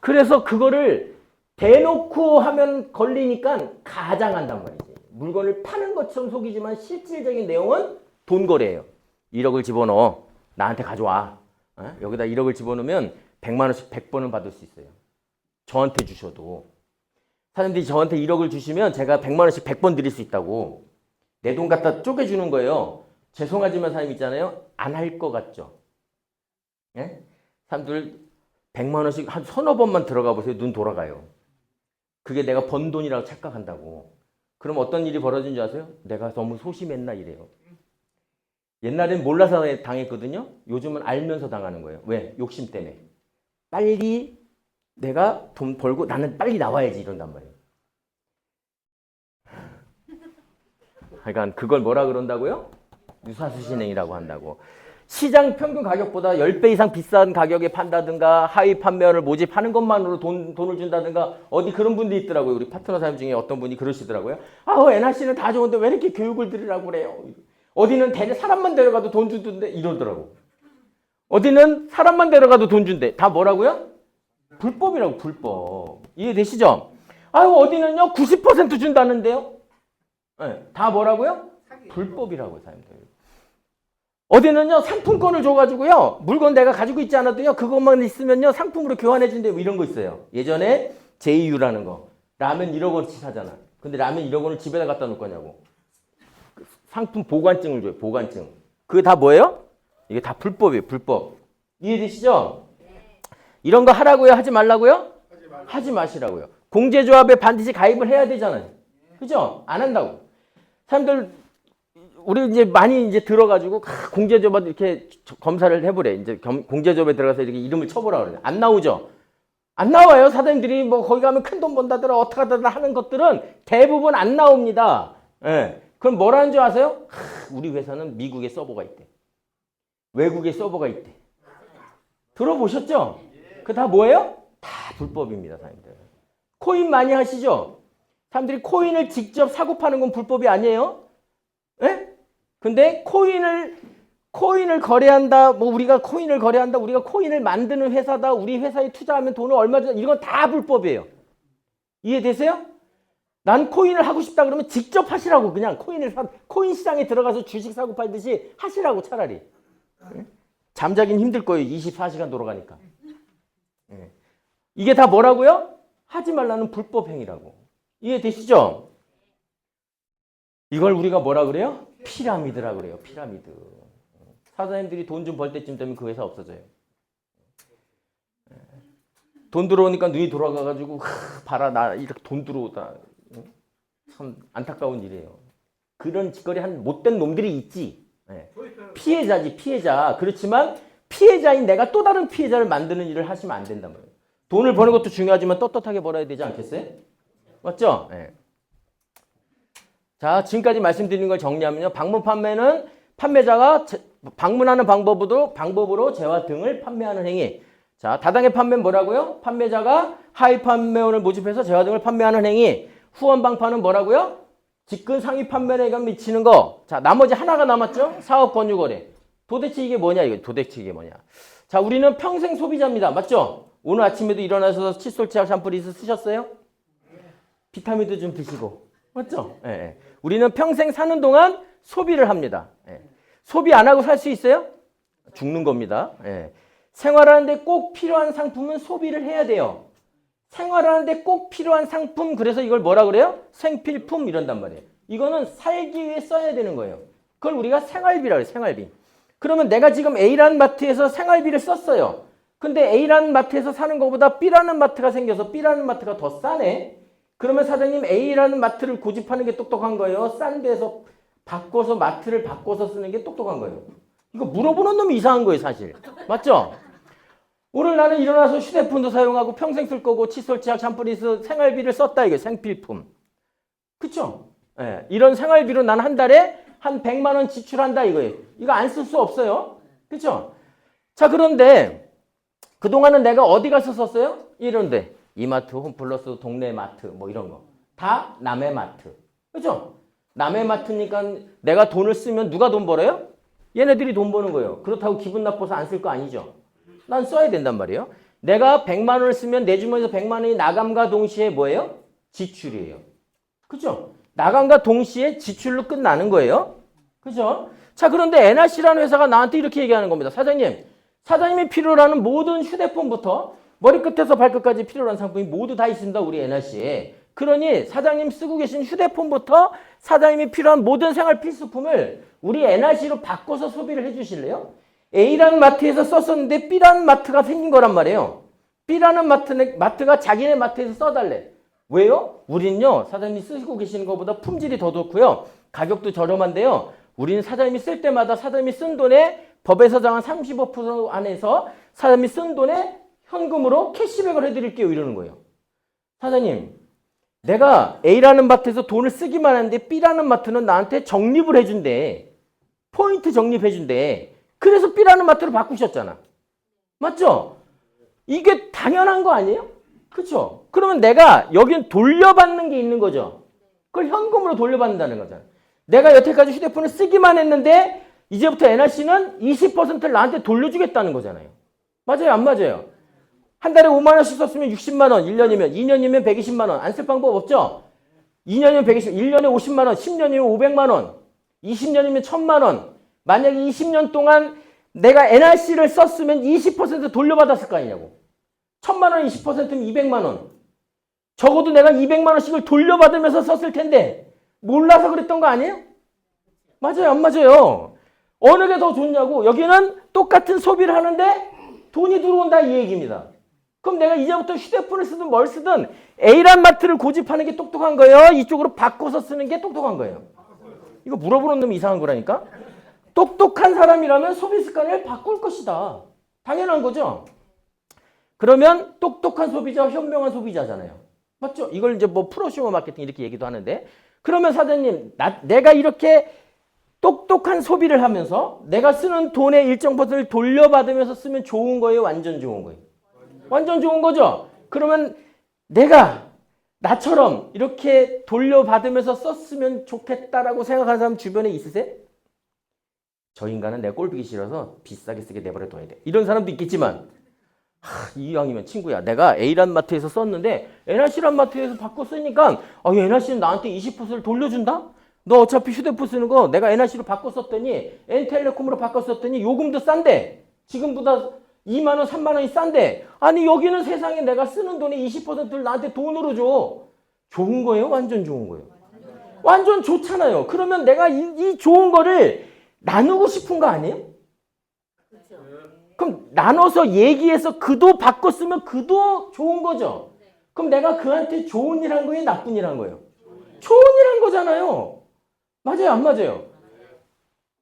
그래서 그거를 대놓고 하면 걸리니까 가장한단 말이지. 물건을 파는 것처럼 속이지만 실질적인 내용은 돈 거래예요. 1억을 집어넣어. 나한테 가져와. 여기다 1억을 집어넣으면 100만 원씩 100번은 받을 수 있어요. 저한테 주셔도. 사람들이 저한테 1억을 주시면 제가 100만 원씩 100번 드릴 수 있다고. 내 돈 갖다 쪼개주는 거예요. 죄송하지만 사람 있잖아요. 안 할 것 같죠? 예? 사람들 100만 원씩 한 서너 번만 들어가 보세요. 눈 돌아가요. 그게 내가 번 돈이라고 착각한다고. 그럼 어떤 일이 벌어진 줄 아세요? 내가 너무 소심했나 이래요. 옛날엔 몰라서 당했거든요. 요즘은 알면서 당하는 거예요. 왜? 욕심 때문에. 빨리 내가 돈 벌고 나는 빨리 나와야지 이런단 말이에요. 그러니까 그걸 뭐라 그런다고요? 유사수신행이라고 한다고. 시장 평균 가격보다 10배 이상 비싼 가격에 판다든가 하위 판매원을 모집하는 것만으로 돈을 준다든가 어디 그런 분들이 있더라고요. 우리 파트너 사람 중에 어떤 분이 그러시더라고요. NRC는 다 좋은데 왜 이렇게 교육을 드리라고 그래요? 어디는 사람만 데려가도 돈 주던데 이러더라고. 어디는 사람만 데려가도 돈 준대. 다 뭐라고요? 불법이라고. 불법. 이해되시죠? 어디는요 90% 준다는데요. 네, 다 뭐라고요? 불법이라고 사람들. 어디는요 상품권을 줘가지고요 물건 내가 가지고 있지 않아도요 그것만 있으면요 상품으로 교환해준대 뭐 이런 거 있어요. 예전에 JU라는 거 라면 1억 원치 사잖아. 근데 라면 1억 원을 집에다 갖다 놓을 거냐고. 상품 보관증을 줘요. 보관증. 그게 다 뭐예요? 이게 다 불법이에요. 불법. 이해되시죠? 이런 거 하라고요? 하지 말라고요? 하지 마시라고요. 공제조합에 반드시 가입을 해야 되잖아요. 그죠? 안 한다고. 사람들 우리 이제 많이 이제 들어가지고 공제조합 이렇게 검사를 해보래. 이제 공제조합에 들어가서 이렇게 이름을 쳐보라 그래. 안 나오죠? 안 나와요. 사장님들이 뭐 거기 가면 큰 돈 번다더라 어떻게 하더라 하는 것들은 대부분 안 나옵니다. 예. 그럼 뭐라는 줄 아세요? 우리 회사는 미국에 서버가 있대. 외국에 서버가 있대. 들어보셨죠? 그 다 뭐예요? 다 불법입니다, 사람들. 코인 많이 하시죠? 사람들이 코인을 직접 사고 파는 건 불법이 아니에요? 예? 근데 코인을 거래한다, 우리가 코인을 거래한다, 우리가 코인을 만드는 회사다, 우리 회사에 투자하면 돈을 얼마 준다, 이건 다 불법이에요. 이해되세요? 난 코인을 하고 싶다 그러면 직접 하시라고. 그냥 코인 시장에 들어가서 주식 사고 팔듯이 하시라고 차라리. 잠자긴 힘들 거예요. 24시간 돌아가니까. 예. 이게 다 뭐라고요? 하지 말라는 불법 행위라고. 이해되시죠? 이걸 우리가 뭐라 그래요? 피라미드라 그래요. 피라미드. 사장님들이 돈 좀 벌 때쯤 되면 그 회사 없어져요. 돈 들어오니까 눈이 돌아가가지고 봐라 나 이렇게 돈 들어오다. 참 안타까운 일이에요. 그런 짓거리 한 못된 놈들이 있지. 피해자지 피해자. 그렇지만 피해자인 내가 또 다른 피해자를 만드는 일을 하시면 안 된단 말이에요. 돈을 버는 것도 중요하지만 떳떳하게 벌어야 되지 않겠어요? 맞죠? 네. 자, 지금까지 말씀드린 걸 정리하면요. 방문 판매는 판매자가 방문하는 방법으로 재화 등을 판매하는 행위. 자, 다당의 판매는 뭐라고요? 판매자가 하위 판매원을 모집해서 재화 등을 판매하는 행위. 후원 방파는 뭐라고요? 직근 상위 판매자가 미치는 거. 자, 나머지 하나가 남았죠? 사업 권유 거래. 도대체 이게 뭐냐? 자, 우리는 평생 소비자입니다. 맞죠? 오늘 아침에도 일어나서 칫솔, 치약, 샴푸, 리스 쓰셨어요? 비타민도 좀 드시고. 맞죠? 예. 우리는 평생 사는 동안 소비를 합니다. 예. 소비 안 하고 살 수 있어요? 죽는 겁니다. 예. 생활하는데 꼭 필요한 상품은 소비를 해야 돼요. 생활하는데 꼭 필요한 상품, 그래서 이걸 뭐라 그래요? 생필품 이런단 말이에요. 이거는 살기 위해 써야 되는 거예요. 그걸 우리가 생활비라 그래요. 생활비. 그러면 내가 지금 A라는 마트에서 생활비를 썼어요. 근데 A라는 마트에서 사는 것보다 B라는 마트가 생겨서 B라는 마트가 더 싸네. 그러면 사장님 A라는 마트를 고집하는 게 똑똑한 거예요. 싼 데서 바꿔서 마트를 바꿔서 쓰는 게 똑똑한 거예요. 이거 물어보는 놈이 이상한 거예요, 사실. 맞죠? 오늘 나는 일어나서 휴대폰도 사용하고 평생 쓸 거고 칫솔, 치약, 샴푸리스 생활비를 썼다 이게 생필품. 그쵸? 예, 이런 생활비로 나는 한 달에 한 100만 원 지출한다 이거예요. 이거 안 쓸 수 없어요. 그쵸? 자, 그런데 그동안은 내가 어디 가서 썼어요? 이런데 이마트, 홈플러스, 동네 마트 뭐 이런 거. 다 남의 마트. 그죠? 남의 마트니까 내가 돈을 쓰면 누가 돈 벌어요? 얘네들이 돈 버는 거예요. 그렇다고 기분 나빠서 안 쓸 거 아니죠? 난 써야 된단 말이에요. 내가 100만 원을 쓰면 내 주머니에서 100만 원이 나감과 동시에 뭐예요? 지출이에요. 그죠? 나감과 동시에 지출로 끝나는 거예요. 그죠? 자, 그런데 NRC라는 회사가 나한테 이렇게 얘기하는 겁니다. 사장님이 필요로 하는 모든 휴대폰부터 머리끝에서 발끝까지 필요로 하는 상품이 모두 다 있습니다. 우리 NRC에. 그러니 사장님 쓰고 계신 휴대폰부터 사장님이 필요한 모든 생활 필수품을 우리 NRC로 바꿔서 소비를 해 주실래요? A라는 마트에서 썼었는데 B라는 마트가 생긴 거란 말이에요. B라는 마트가 자기네 마트에서 써달래. 왜요? 우린요, 사장님이 쓰고 계시는 것보다 품질이 더 좋고요. 가격도 저렴한데요. 우리는 사장님이 쓸 때마다 사장님이 쓴 돈에 법에서 정한 35% 안에서 사장님이 쓴 돈에 현금으로 캐시백을 해드릴게요. 이러는 거예요. 사장님, 내가 A라는 마트에서 돈을 쓰기만 하는데 B라는 마트는 나한테 적립을 해준대. 포인트 적립해준대. 그래서 B라는 마트로 바꾸셨잖아. 맞죠? 이게 당연한 거 아니에요? 그렇죠? 그러면 내가 여긴 돌려받는 게 있는 거죠. 그걸 현금으로 돌려받는다는 거잖아. 내가 여태까지 휴대폰을 쓰기만 했는데 이제부터 NRC는 20%를 나한테 돌려주겠다는 거잖아요. 맞아요? 안 맞아요? 한 달에 5만 원씩 썼으면 60만 원, 1년이면, 2년이면 120만 원. 안 쓸 방법 없죠? 2년이면 120만 원, 1년에 50만 원, 10년이면 500만 원, 20년이면 1000만 원. 만약에 20년 동안 내가 NRC를 썼으면 20% 돌려받았을 거 아니냐고. 1000만 원 20%면 200만 원. 적어도 내가 200만 원씩을 돌려받으면서 썼을 텐데 몰라서 그랬던 거 아니에요? 맞아요, 안 맞아요? 어느 게 더 좋냐고. 여기는 똑같은 소비를 하는데 돈이 들어온다 이 얘기입니다. 그럼 내가 이제부터 휴대폰을 쓰든 뭘 쓰든 A란 마트를 고집하는 게 똑똑한 거예요? 이쪽으로 바꿔서 쓰는 게 똑똑한 거예요? 이거 물어보는 놈이 이상한 거라니까? 똑똑한 사람이라면 소비 습관을 바꿀 것이다. 당연한 거죠? 그러면 똑똑한 소비자와 현명한 소비자잖아요. 맞죠? 이걸 이제 뭐 프로슈머 마케팅 이렇게 얘기도 하는데, 그러면 사장님, 내가 이렇게 똑똑한 소비를 하면서 내가 쓰는 돈의 일정 퍼센트를 돌려받으면서 쓰면 좋은 거예요? 완전 좋은 거예요? 완전 좋은 거죠? 그러면 내가 나처럼 이렇게 돌려받으면서 썼으면 좋겠다라고 생각하는 사람 주변에 있으세요? 저 인간은 내가 꼴보기 싫어서 비싸게 쓰게 내버려 둬야 돼. 이런 사람도 있겠지만 이왕이면 친구야, 내가 A란 마트에서 썼는데 NRC란 마트에서 바꿔 쓰니까 NRC는 나한테 20%를 돌려준다? 너 어차피 휴대폰 쓰는 거 내가 NRC로 바꿔 썼더니 N텔레콤으로 바꿔 썼더니 요금도 싼데 지금보다 2만 원, 3만 원이 싼데 아니 여기는 세상에 내가 쓰는 돈의 20%를 나한테 돈으로 줘. 좋은 거예요? 완전 좋은 거예요? 완전 좋잖아요. 그러면 내가 이 좋은 거를 나누고 싶은 거 아니에요? 그럼 나눠서 얘기해서 그도 바꿔 쓰면 그도 좋은 거죠. 그럼 내가 그한테 좋은 일 한 거예요? 나쁜 일 한 거예요? 좋은 일 한 거잖아요. 맞아요? 안 맞아요?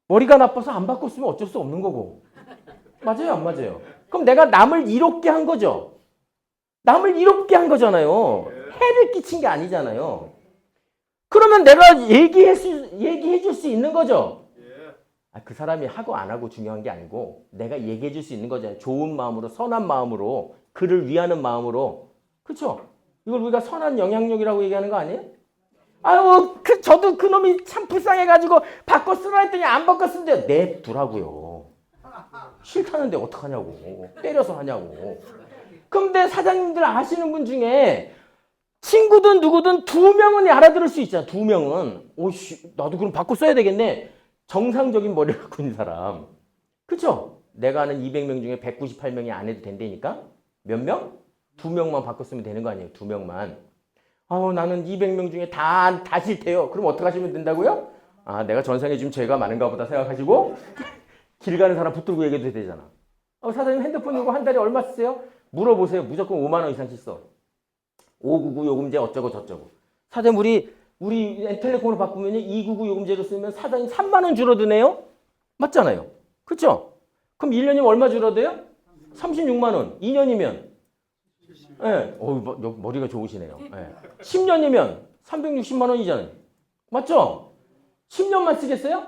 머리가 나빠서 안 바꿨으면 어쩔 수 없는 거고. 맞아요? 안 맞아요? 그럼 내가 남을 이롭게 한 거죠. 남을 이롭게 한 거잖아요. 해를 끼친 게 아니잖아요. 그러면 내가 얘기해 줄 수 있는 거죠. 그 사람이 하고 안 하고 중요한 게 아니고 내가 얘기해 줄 수 있는 거잖아요. 좋은 마음으로, 선한 마음으로, 그를 위하는 마음으로. 그렇죠? 이걸 우리가 선한 영향력이라고 얘기하는 거 아니에요? 아유, 저도 그놈이 참 불쌍해가지고 바꿔 쓰라 했더니 안 바꿔 쓴대요. 냅두라고요. 싫다는데 어떡하냐고. 때려서 하냐고. 근데 사장님들 아시는 분 중에 친구든 누구든 2명은 알아들을 수 있잖아. 2명은. 오씨, 나도 그럼 바꿔 써야 되겠네. 정상적인 머리를 갖고 있는 사람. 그쵸? 내가 아는 200명 중에 198명이 안 해도 된다니까? 몇 명? 2명만 바꿨으면 되는 거 아니에요? 2명만. 나는 200명 중에 다 싫대요. 그럼 어떻게 하시면 된다고요? 내가 전생에 좀 죄가 많은가 보다 생각하시고 길 가는 사람 붙들고 얘기해도 되잖아. 사장님 핸드폰 이거 한 달에 얼마 쓰세요? 물어보세요. 무조건 5만 원 이상씩 써. 599 요금제 어쩌고 저쩌고. 사장님 우리 텔레콤으로 바꾸면 299 요금제로 쓰면 사장님 3만 원 줄어드네요? 맞잖아요. 그쵸? 그럼 1년이면 얼마 줄어들어요? 36만 원. 2년이면 예. 머리가 좋으시네요. 예. 10년이면 360만 원이잖아요. 맞죠? 10년만 쓰겠어요?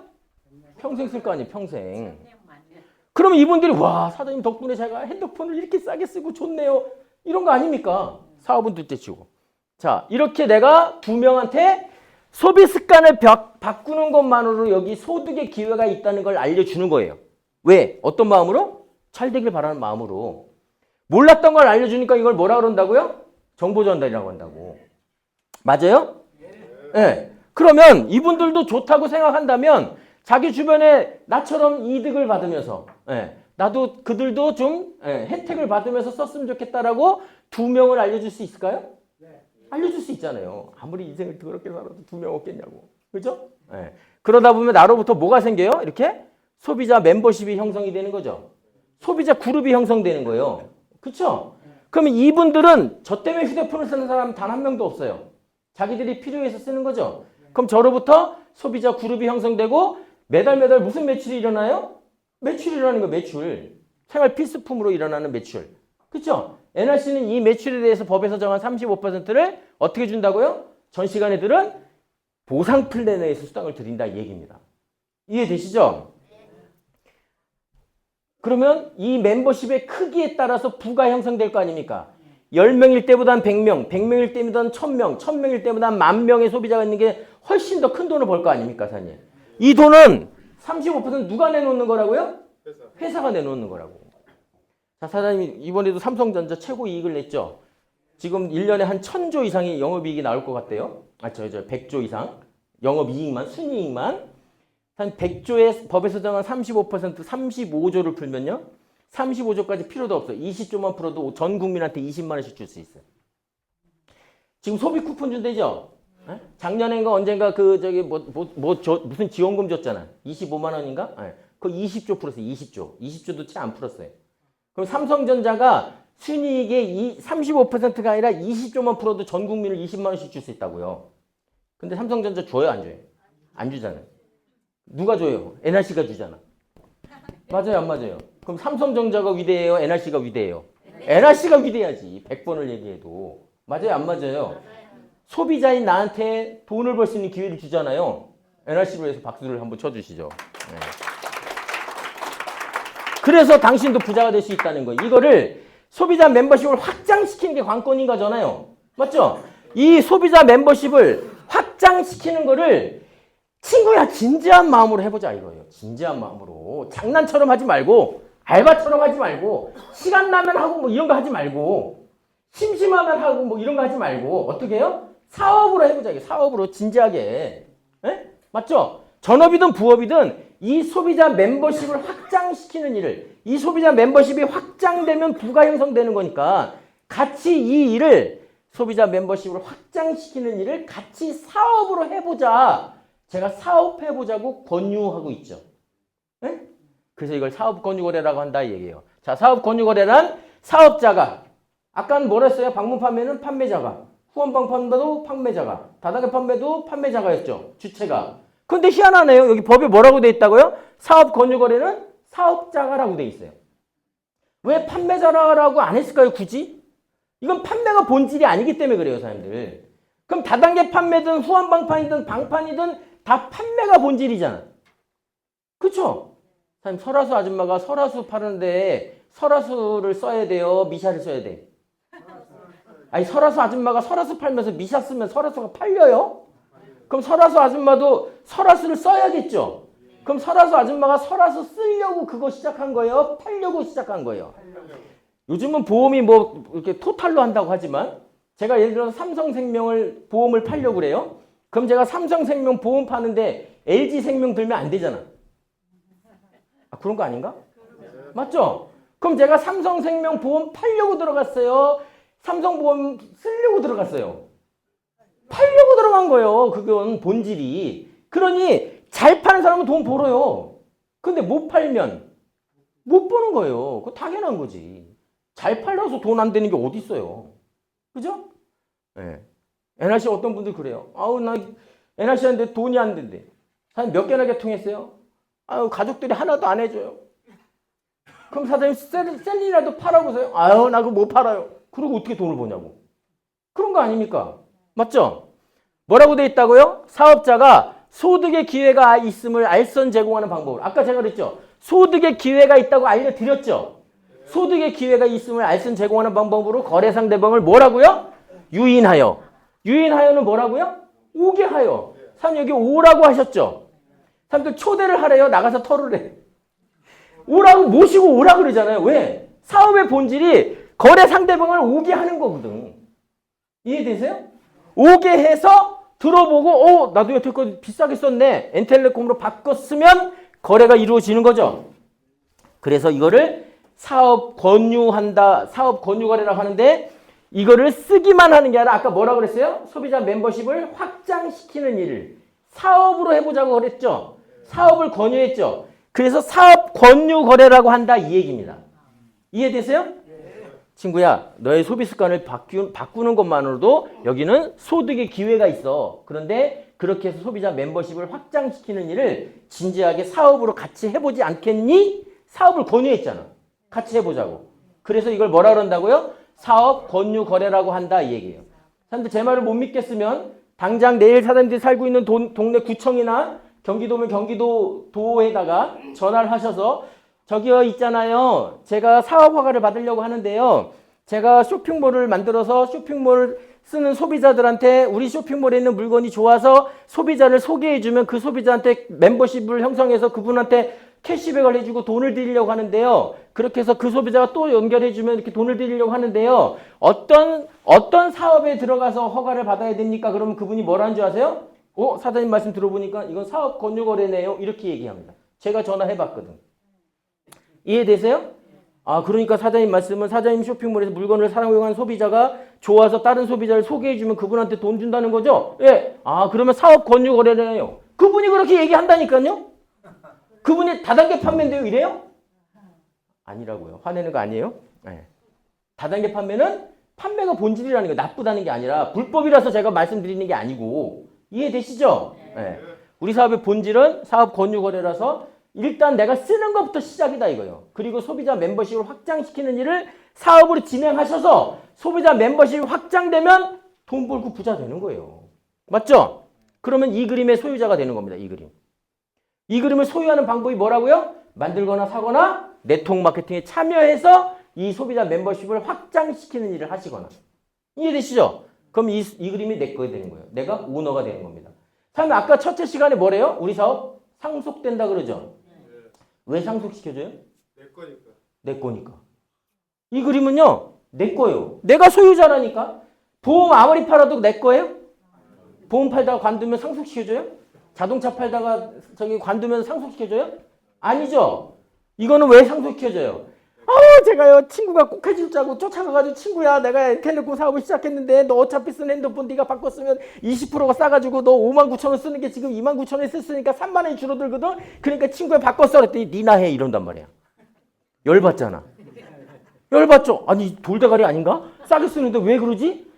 평생 쓸 거 아니에요. 평생. 그러면 이분들이 와 사장님 덕분에 제가 핸드폰을 이렇게 싸게 쓰고 좋네요. 이런 거 아닙니까? 사업은 둘째치고. 자, 이렇게 내가 2명한테 소비 습관을 바꾸는 것만으로 여기 소득의 기회가 있다는 걸 알려주는 거예요. 왜? 어떤 마음으로? 잘 되길 바라는 마음으로. 몰랐던 걸 알려주니까 이걸 뭐라 그런다고요? 정보 전달이라고 한다고. 맞아요? 네. 그러면 이분들도 좋다고 생각한다면 자기 주변에 나처럼 이득을 받으면서 나도 그들도 좀 혜택을 받으면서 썼으면 좋겠다라고 2명을 알려줄 수 있을까요? 알려줄 수 있잖아요. 아무리 인생을 더럽게 살아도 2명 없겠냐고. 그죠? 그러다 보면 나로부터 뭐가 생겨요? 이렇게 소비자 멤버십이 형성이 되는 거죠. 소비자 그룹이 형성되는 거예요. 그쵸? 그러면 이분들은 저 때문에 휴대폰을 쓰는 사람 단 한 명도 없어요. 자기들이 필요해서 쓰는 거죠. 그럼 저로부터 소비자 그룹이 형성되고 매달 무슨 매출이 일어나요? 매출이 일어나는 거예요. 매출. 생활 필수품으로 일어나는 매출. 그쵸? NRC는 이 매출에 대해서 법에서 정한 35%를 어떻게 준다고요? 전 시간에들은 보상 플랜에서 수당을 드린다 이 얘기입니다. 이해되시죠? 그러면 이 멤버십의 크기에 따라서 부가 형성될 거 아닙니까? 10명일 때보단 100명, 100명일 때보단 1000명, 1000명일 때보단 10,000명의 소비자가 있는 게 훨씬 더 큰 돈을 벌 거 아닙니까, 사장님? 이 돈은 35% 누가 내놓는 거라고요? 회사가 내놓는 거라고. 자, 사장님 이번에도 삼성전자 최고 이익을 냈죠? 지금 1년에 한 1000조 이상의 영업이익이 나올 것 같대요. 100조 이상. 영업이익만, 순이익만. 한 100조의 법에서 정한 35%, 35조를 풀면요. 35조까지 필요도 없어요. 20조만 풀어도 전 국민한테 20만 원씩 줄 수 있어요. 지금 소비 쿠폰 준대죠? 작년인가 언젠가 무슨 지원금 줬잖아. 25만 원인가? 그거 20조 풀었어요. 20조도 채 안 풀었어요. 그럼 삼성전자가 순이익의 35%가 아니라 20조만 풀어도 전 국민을 20만 원씩 줄 수 있다고요. 근데 삼성전자 줘요, 안 줘요? 안 주잖아요. 누가 줘요? NRC가 주잖아. 맞아요, 안 맞아요? 그럼 삼성전자가 위대해요? NRC가 위대해요? NRC가 위대하지. 100번을 얘기해도. 맞아요, 안 맞아요? 소비자인 나한테 돈을 벌 수 있는 기회를 주잖아요. NRC로 해서 박수를 한번 쳐주시죠. 네. 그래서 당신도 부자가 될 수 있다는 거예요. 이거를 소비자 멤버십을 확장시키는 게 관건인 거잖아요. 맞죠? 이 소비자 멤버십을 확장시키는 거를 친구야 진지한 마음으로 해보자 이거예요. 진지한 마음으로. 장난처럼 하지 말고 알바처럼 하지 말고 시간 나면 하고 뭐 이런 거 하지 말고 심심하면 하고 뭐 이런 거 하지 말고 어떻게 해요? 사업으로 해보자. 사업으로 진지하게. 에? 맞죠? 전업이든 부업이든 이 소비자 멤버십을 확장시키는 일을, 이 소비자 멤버십이 확장되면 부가 형성되는 거니까 같이 이 일을, 소비자 멤버십을 확장시키는 일을 같이 사업으로 해보자. 제가 사업해보자고 권유하고 있죠. 네? 그래서 이걸 사업 권유거래라고 한다 이 얘기예요. 자, 사업 권유거래란 사업자가, 아까는 뭐라 했어요? 방문 판매는 판매자가, 후원방 판매도 판매자가, 다단계 판매도 판매자가였죠. 주체가. 근데 희한하네요. 여기 법에 뭐라고 돼 있다고요? 사업 권유거래는 사업자가라고 돼 있어요. 왜 판매자라고 안 했을까요? 굳이? 이건 판매가 본질이 아니기 때문에 그래요, 사람들. 그럼 다단계 판매든 후원방판이든 방판이든 다 판매가 본질이잖아. 그쵸? 사장님, 설화수 아줌마가 설화수 파는데 설화수를 써야 돼요? 미샤를 써야 돼? 아니, 설화수 아줌마가 설화수 팔면서 미샤 쓰면 설화수가 팔려요? 그럼 설화수 아줌마도 설화수를 써야겠죠? 그럼 설화수 아줌마가 설화수 쓰려고 그거 시작한 거예요? 팔려고 시작한 거예요? 요즘은 보험이 뭐 이렇게 토탈로 한다고 하지만 제가 예를 들어서 삼성생명을 보험을 팔려고 그래요. 그럼 제가 삼성생명 보험 파는데 LG생명 들면 안 되잖아. 아, 그런 거 아닌가? 맞죠? 그럼 제가 삼성생명 보험 팔려고 들어갔어요? 삼성보험 쓰려고 들어갔어요? 팔려고 들어간 거예요. 그건 본질이. 그러니 잘 파는 사람은 돈 벌어요. 근데 못 팔면 못 버는 거예요. 그거 당연한 거지. 잘 팔려서 돈 안 되는 게 어디 있어요. 그죠? 네. NRC 어떤 분들 그래요. 아우, 나 NRC 하는데 돈이 안 된대. 한 몇 개나 개통했어요? 아유, 가족들이 하나도 안 해줘요. 그럼 사장님 셀이라도 팔아보세요. 아유, 나 그거 못 팔아요. 그리고 어떻게 돈을 버냐고. 그런 거 아닙니까? 맞죠? 뭐라고 돼 있다고요? 사업자가 소득의 기회가 있음을 알선 제공하는 방법으로. 아까 제가 그랬죠? 소득의 기회가 있다고 알려드렸죠? 소득의 기회가 있음을 알선 제공하는 방법으로 거래 상대방을 뭐라고요? 유인하여. 유인하여는 뭐라고요? 오게 하여. 사장님 여기 오라고 하셨죠? 사람들 초대를 하래요? 나가서 털으래. 오라고 모시고 오라 그러잖아요. 왜? 사업의 본질이 거래 상대방을 오게 하는 거거든. 이해되세요? 오게 해서 들어보고 나도 여태껏 비싸게 썼네. 엔텔레콤으로 바꿨으면 거래가 이루어지는 거죠. 그래서 이거를 사업 권유한다. 사업 권유 거래라고 하는데 이거를 쓰기만 하는 게 아니라 아까 뭐라고 그랬어요? 소비자 멤버십을 확장시키는 일을 사업으로 해보자고 그랬죠. 사업을 권유했죠. 그래서 사업 권유 거래라고 한다 이 얘기입니다. 이해되세요? 친구야, 너의 소비 습관을 바꾸는 것만으로도 여기는 소득의 기회가 있어. 그런데 그렇게 해서 소비자 멤버십을 확장시키는 일을 진지하게 사업으로 같이 해보지 않겠니? 사업을 권유했잖아. 같이 해보자고. 그래서 이걸 뭐라 그런다고요? 사업 권유 거래라고 한다 이 얘기예요. 사람들 제 말을 못 믿겠으면 당장 내일 사람들이 살고 있는 동네 구청이나 경기도면 경기도에다가 전화를 하셔서 저기요 있잖아요. 제가 사업 허가를 받으려고 하는데요. 제가 쇼핑몰을 만들어서 쇼핑몰 쓰는 소비자들한테 우리 쇼핑몰에 있는 물건이 좋아서 소비자를 소개해주면 그 소비자한테 멤버십을 형성해서 그분한테 캐시백을 해주고 돈을 드리려고 하는데요. 그렇게 해서 그 소비자가 또 연결해주면 이렇게 돈을 드리려고 하는데요. 어떤 사업에 들어가서 허가를 받아야 됩니까? 그러면 그분이 뭐라는 줄 아세요? 사장님 말씀 들어보니까 이건 사업 권유 거래네요. 이렇게 얘기합니다. 제가 전화해봤거든. 이해되세요? 아, 그러니까 사장님 말씀은 사장님 쇼핑몰에서 물건을 사용하는 소비자가 좋아서 다른 소비자를 소개해주면 그분한테 돈 준다는 거죠? 예. 아, 그러면 사업 권유 거래네요. 그분이 그렇게 얘기한다니까요? 그분이 다단계 판매인데요, 이래요? 아니라고요. 화내는 거 아니에요? 네. 다단계 판매는 판매가 본질이라는 거 나쁘다는 게 아니라 불법이라서 제가 말씀드리는 게 아니고 이해되시죠? 네. 우리 사업의 본질은 사업 권유 거래라서 일단 내가 쓰는 것부터 시작이다 이거예요. 그리고 소비자 멤버십을 확장시키는 일을 사업으로 진행하셔서 소비자 멤버십이 확장되면 돈 벌고 부자 되는 거예요. 맞죠? 그러면 이 그림의 소유자가 되는 겁니다. 이 그림. 이 그림을 소유하는 방법이 뭐라고요? 만들거나 사거나 네트워크 마케팅에 참여해서 이 소비자 멤버십을 확장시키는 일을 하시거나. 이해되시죠? 그럼 이 그림이 내 거가 되는 거예요. 내가 오너가 되는 겁니다. 사장님 아까 첫째 시간에 뭐래요? 우리 사업 상속된다 그러죠? 왜 상속시켜줘요? 내 거니까. 내 거니까. 이 그림은요. 내 거예요. 내가 소유자라니까. 보험 아무리 팔아도 내 거예요? 보험 팔다가 관두면 상속시켜줘요? 자동차 팔다가 저기 관두면 상속시켜줘요? 아니죠. 이거는 왜 상속시켜줘요? 제가요 친구가 꼭 해줄 줄 알고 쫓아가가지고 친구야 내가 텔레콤 사업을 시작했는데 너 어차피 쓴 핸드폰 네가 바꿨으면 20%가 싸가지고 너 59,000원 쓰는 게 지금 29,000원 썼으니까 3만 원이 줄어들거든. 그러니까 친구야 바꿨어 그랬더니 니나 해 이런단 말이야. 열받잖아. 열받죠. 아니 돌대가리 아닌가? 싸게 쓰는데 왜 그러지?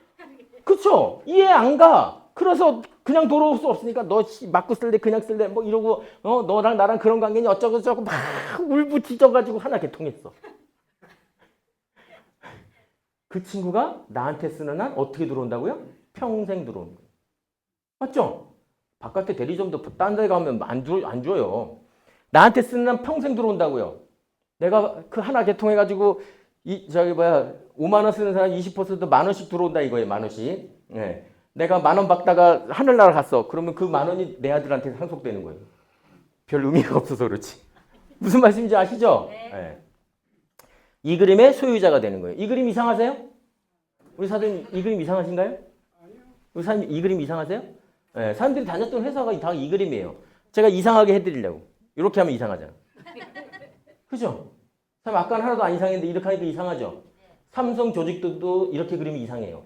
그쵸? 이해 안 가. 그래서 그냥 돌아올 수 없으니까 너 맞고 쓸래 그냥 쓸래 뭐 이러고 너랑 나랑 그런 관계니 어쩌고 저쩌고 막 울부짖어가지고 하나 개통했어. 그 친구가 나한테 쓰는 한 어떻게 들어온다고요? 평생 들어오는 거예요. 맞죠? 바깥에 대리점도 딴 데 가면 안 줘요. 나한테 쓰는 한 평생 들어온다고요. 내가 그 하나 개통해가지고 5만 원 쓰는 사람 20% 만 원씩 들어온다 이거예요. 만 원씩. 네. 내가 10,000원 받다가 하늘나라 갔어. 그러면 그 10,000원이 내 아들한테 상속되는 거예요. 별 의미가 없어서 그렇지. 무슨 말씀인지 아시죠? 네. 네. 이 그림의 소유자가 되는 거예요. 이 그림 이상하세요? 우리 사장님 이 그림 이상하신가요? 우리 사장님 이 그림 이상하세요? 네. 사람들이 다녔던 회사가 다 이 그림이에요. 제가 이상하게 해드리려고. 이렇게 하면 이상하잖아. 그죠? 아까는 하나도 안 이상했는데 이렇게 하니까 이상하죠? 삼성 조직들도 이렇게 그림이 이상해요.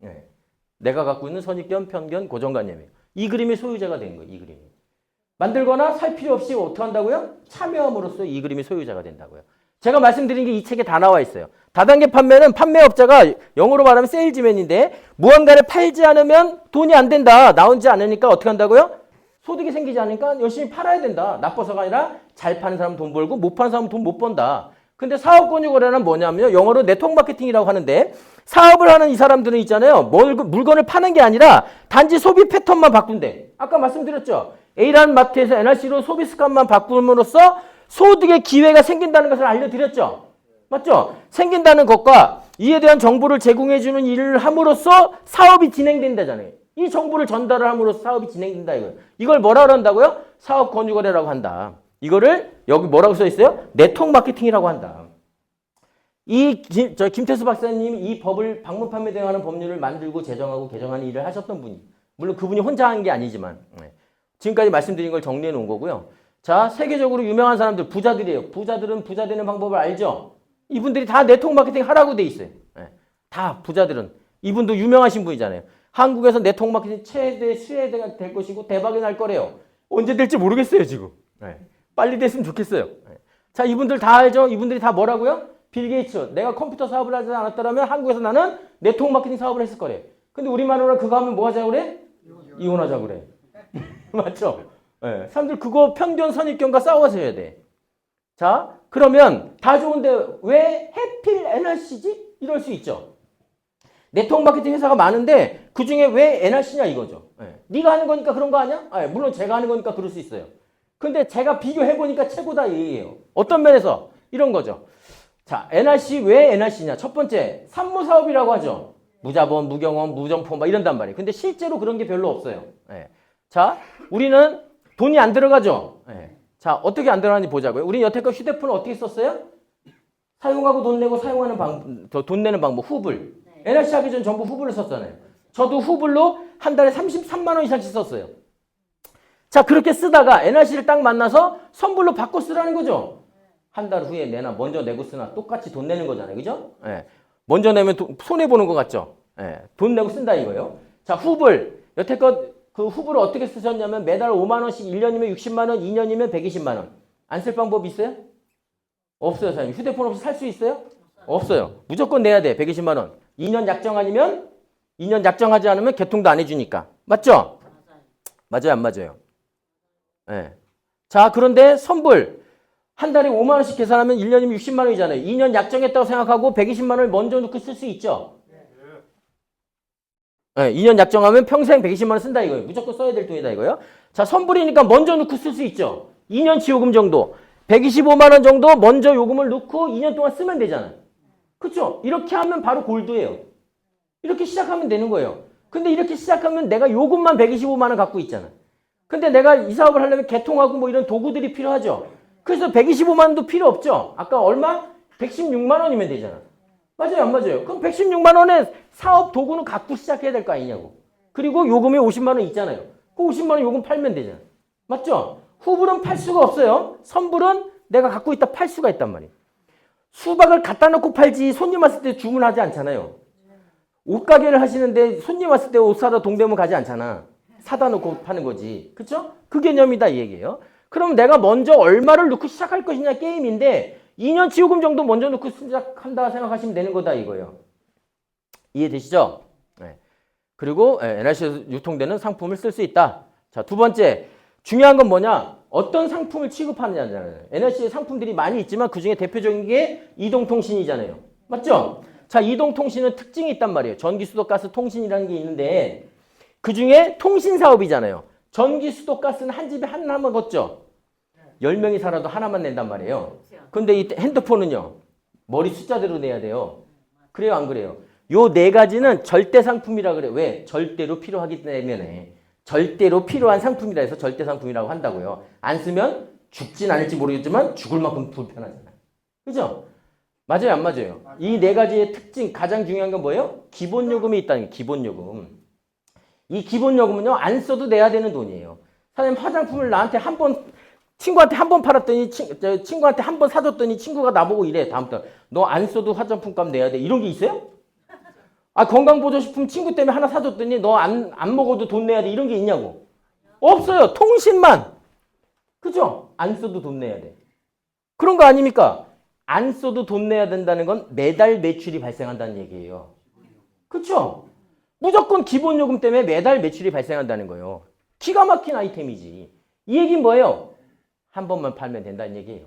네. 내가 갖고 있는 선입견, 편견, 고정관념이에요. 이 그림의 소유자가 된 거예요. 이 그림이. 만들거나 살 필요 없이 어떻게 한다고요? 참여함으로써 이 그림의 소유자가 된다고요. 제가 말씀드린 게 이 책에 다 나와 있어요. 다단계 판매는 판매업자가 영어로 말하면 세일즈맨인데 무언가를 팔지 않으면 돈이 안 된다. 나오지 않으니까 어떻게 한다고요? 소득이 생기지 않으니까 열심히 팔아야 된다. 나빠서가 아니라 잘 파는 사람은 돈 벌고 못 파는 사람은 돈 못 번다. 근데 사업 권유 거래는 뭐냐면요. 영어로 네트워크 마케팅이라고 하는데 사업을 하는 이 사람들은 있잖아요. 물건을 파는 게 아니라 단지 소비 패턴만 바꾼대. 아까 말씀드렸죠. A라는 마트에서 NRC로 소비 습관만 바꿈으로써 소득의 기회가 생긴다는 것을 알려드렸죠. 맞죠? 생긴다는 것과 이에 대한 정보를 제공해주는 일을 함으로써 사업이 진행된다잖아요. 이 정보를 전달을 함으로써 사업이 진행된다 이거예요. 이걸 뭐라 그런다고요? 사업 권유 거래라고 한다. 이거를 여기 뭐라고 써 있어요? 네트워크 마케팅이라고 한다. 김태수 박사님이 이 법을 방문 판매 대행하는 법률을 만들고 제정하고 개정하는 일을 하셨던 분이. 물론 그분이 혼자 한 게 아니지만 지금까지 말씀드린 걸 정리해 놓은 거고요. 자, 세계적으로 유명한 사람들 부자들이에요. 부자들은 부자 되는 방법을 알죠? 이분들이 다 네트워크 마케팅 하라고 돼 있어요. 다 부자들은. 이분도 유명하신 분이잖아요. 한국에서 네트워크 마케팅 최대 수혜가 될 것이고 대박이 날 거래요. 언제 될지 모르겠어요, 지금. 빨리 됐으면 좋겠어요. 자, 이분들 다 알죠? 이분들이 다 뭐라고요? 빌 게이츠. 내가 컴퓨터 사업을 하지 않았더라면 한국에서 나는 네트워크 마케팅 사업을 했을 거래. 근데 우리만으로 그거 하면 뭐 하자고 그래? 이혼하자고 그래. 맞죠? 사람들 그거 편견 선입견과 싸워서 해야 돼. 자, 그러면 다 좋은데 왜 해필 NRC지? 이럴 수 있죠. 네트워크 마케팅 회사가 많은데 그중에 왜 NRC냐 이거죠. 네가 하는 거니까 그런 거 아니야? 물론 제가 하는 거니까 그럴 수 있어요. 근데 제가 비교해보니까 최고다 이 얘기예요. 어떤 면에서? 이런 거죠. 자, NRC 왜 NRC냐? 첫 번째, 산무사업이라고 하죠. 무자본, 무경험, 무점포 막 이런단 말이에요. 근데 실제로 그런 게 별로 없어요. 자, 우리는 돈이 안 들어가죠. 자, 어떻게 안 들어가는지 보자고요. 우리 여태껏 휴대폰을 어떻게 썼어요? 사용하고 돈 내고 사용하는 방법, 돈 내는 방법, 후불. NRC 하기 전 전부 후불을 썼잖아요. 저도 후불로 한 달에 33만 원 이상씩 썼어요. 자, 그렇게 쓰다가 NRC를 딱 만나서 선불로 바꿔 쓰라는 거죠. 한 달 후에 내나 먼저 내고 쓰나 똑같이 돈 내는 거잖아요. 그죠? 먼저 내면 손해보는 것 같죠? 돈 내고 쓴다 이거예요. 자, 후불. 여태껏 그 후불을 어떻게 쓰셨냐면 매달 5만 원씩 1년이면 60만 원, 2년이면 120만 원. 안 쓸 방법 있어요? 없어요, 사장님. 휴대폰 없이 살 수 있어요? 없어요. 무조건 내야 돼. 120만 원. 2년 약정 아니면 2년 약정하지 않으면 개통도 안 해주니까. 맞죠? 맞아요, 안 맞아요? 자, 그런데 선불. 한 달에 5만 원씩 계산하면 1년이면 60만 원이잖아요. 2년 약정했다고 생각하고 120만 원을 먼저 넣고 쓸 수 있죠? 2년 약정하면 평생 120만 원 쓴다 이거예요. 무조건 써야 될 돈이다 이거예요. 자, 선불이니까 먼저 넣고 쓸 수 있죠. 2년 지요금 정도. 125만 원 정도 먼저 요금을 넣고 2년 동안 쓰면 되잖아요. 그렇죠? 이렇게 하면 바로 골드예요. 이렇게 시작하면 되는 거예요. 근데 이렇게 시작하면 내가 요금만 125만 원 갖고 있잖아. 근데 내가 이 사업을 하려면 개통하고 뭐 이런 도구들이 필요하죠. 그래서 125만 원도 필요 없죠. 아까 얼마? 116만 원이면 되잖아. 맞아요, 안 맞아요? 그럼 116만 원의 사업 도구는 갖고 시작해야 될 거 아니냐고. 그리고 요금이 50만 원 있잖아요. 그 50만 원 요금 팔면 되잖아. 맞죠? 후불은 팔 수가 없어요. 선불은 내가 갖고 있다 팔 수가 있단 말이에요. 수박을 갖다 놓고 팔지 손님 왔을 때 주문하지 않잖아요. 옷가게를 하시는데 손님 왔을 때 옷 사다 동대문 가지 않잖아. 사다 놓고 파는 거지. 그쵸? 그 개념이다 이 얘기예요. 그럼 내가 먼저 얼마를 넣고 시작할 것이냐 게임인데 2년치 요금 정도 먼저 넣고 시작한다 생각하시면 되는 거다 이거예요. 이해되시죠? 네. 그리고 NRC에서 유통되는 상품을 쓸 수 있다. 자, 두 번째 중요한 건 뭐냐? 어떤 상품을 취급하느냐잖아요. NRC의 상품들이 많이 있지만 그중에 대표적인 게 이동통신이잖아요. 맞죠? 자, 이동통신은 특징이 있단 말이에요. 전기, 수도, 가스, 통신이라는 게 있는데 그중에 통신사업이잖아요. 전기, 수도, 가스는 한 집에 하나만 걷죠. 10명이 살아도 하나만 낸단 말이에요. 근데 이 핸드폰은요. 머리 숫자대로 내야 돼요. 그래요, 안 그래요? 요 네 가지는 절대 상품이라 그래요. 왜? 절대로 필요하기 때문에. 절대로 필요한 상품이라 해서 절대 상품이라고 한다고요. 안 쓰면 죽진 않을지 모르겠지만 죽을 만큼 불편하잖아요. 그죠? 맞아요, 안 맞아요? 이 네 가지의 특징, 가장 중요한 건 뭐예요? 기본요금이 있다는 게 기본요금. 이 기본요금은요, 안 써도 내야 되는 돈이에요. 사장님, 화장품을 나한테 친구한테 한 번 팔았더니, 친구한테 한 번 사줬더니 친구가 나보고 이래. 다음부터. 너 안 써도 화장품 값 내야 돼. 이런 게 있어요? 아, 건강보조식품 친구 때문에 하나 사줬더니 너 안 먹어도 돈 내야 돼. 이런 게 있냐고. 없어요. 통신만. 그죠? 안 써도 돈 내야 돼. 그런 거 아닙니까? 안 써도 돈 내야 된다는 건 매달 매출이 발생한다는 얘기예요. 그쵸? 무조건 기본요금 때문에 매달 매출이 발생한다는 거예요. 기가 막힌 아이템이지. 이 얘기는 뭐예요? 한 번만 팔면 된다는 얘기예요.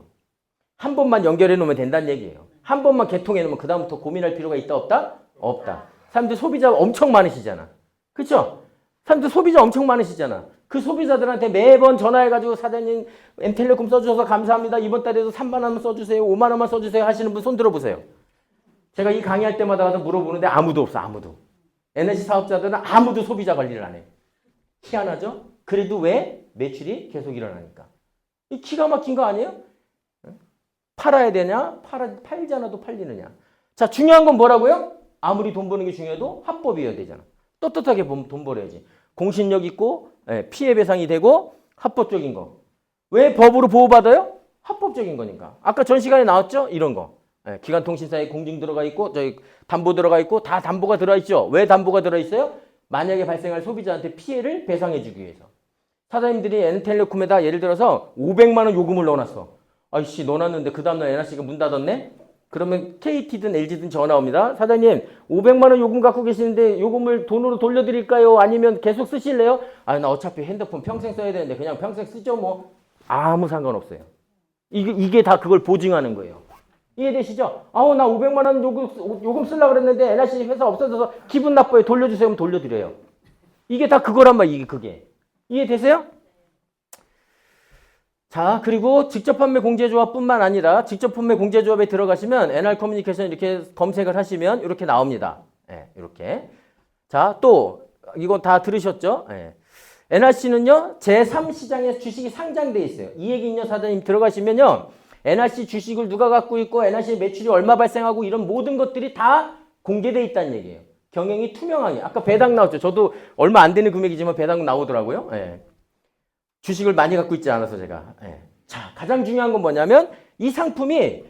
한 번만 연결해 놓으면 된다는 얘기예요. 한 번만 개통해 놓으면 그 다음부터 고민할 필요가 있다 없다? 없다. 사람들 소비자 엄청 많으시잖아. 그쵸? 사람들 소비자 엄청 많으시잖아. 그 소비자들한테 매번 전화해가지고 사장님 M텔레콤 써주셔서 감사합니다. 이번 달에도 3만 원만 써주세요. 5만 원만 써주세요. 하시는 분 손 들어보세요. 제가 이 강의할 때마다 가서 물어보는데 아무도 없어. 아무도. NRC 사업자들은 아무도 소비자 관리를 안 해. 희한하죠? 그래도 왜? 매출이 계속 일어나니까. 이 기가 막힌 거 아니에요? 팔아야 되냐? 팔지 않아도 팔리느냐? 자, 중요한 건 뭐라고요? 아무리 돈 버는 게 중요해도 합법이어야 되잖아. 떳떳하게 돈 벌어야지. 공신력 있고 피해 배상이 되고 합법적인 거. 왜 법으로 보호받아요? 합법적인 거니까. 아까 전 시간에 나왔죠? 이런 거. 기관통신사에 공증 들어가 있고 저희 담보 들어가 있고 다 담보가 들어있죠. 왜 담보가 들어있어요? 만약에 발생할 소비자한테 피해를 배상해 주기 위해서. 사장님들이 N텔레콤에다 예를 들어서 500만 원 요금을 넣어놨어. 아이씨 넣어놨는데 그 다음날 NRC가 문 닫았네? 그러면 KT든 LG든 전화 옵니다. 사장님 500만 원 요금 갖고 계시는데 요금을 돈으로 돌려드릴까요? 아니면 계속 쓰실래요? 아, 나 어차피 핸드폰 평생 써야 되는데 그냥 평생 쓰죠 뭐. 아무 상관없어요. 이게 다 그걸 보증하는 거예요. 이해되시죠? 아우 나 500만 원 요금 쓰려고 그랬는데 NRC 회사 없어져서 기분 나빠요. 돌려주세요. 하면 돌려드려요. 이게 다 그거란 말이에요. 이게 그게. 이해되세요? 자, 그리고 직접 판매 공제조합뿐만 아니라 직접 판매 공제조합에 들어가시면 NR 커뮤니케이션 이렇게 검색을 하시면 이렇게 나옵니다. 이렇게. 자, 또 이거 다 들으셨죠? NRC는요, 제3시장에 주식이 상장돼 있어요. 이 얘기는요, 사장님 들어가시면요, NRC 주식을 누가 갖고 있고 NRC 매출이 얼마 발생하고 이런 모든 것들이 다 공개돼 있다는 얘기예요. 경영이 투명하게. 아까 배당 나왔죠. 저도 얼마 안 되는 금액이지만 배당 나오더라고요. 주식을 많이 갖고 있지 않아서 제가. 자, 가장 중요한 건 뭐냐면 이 상품이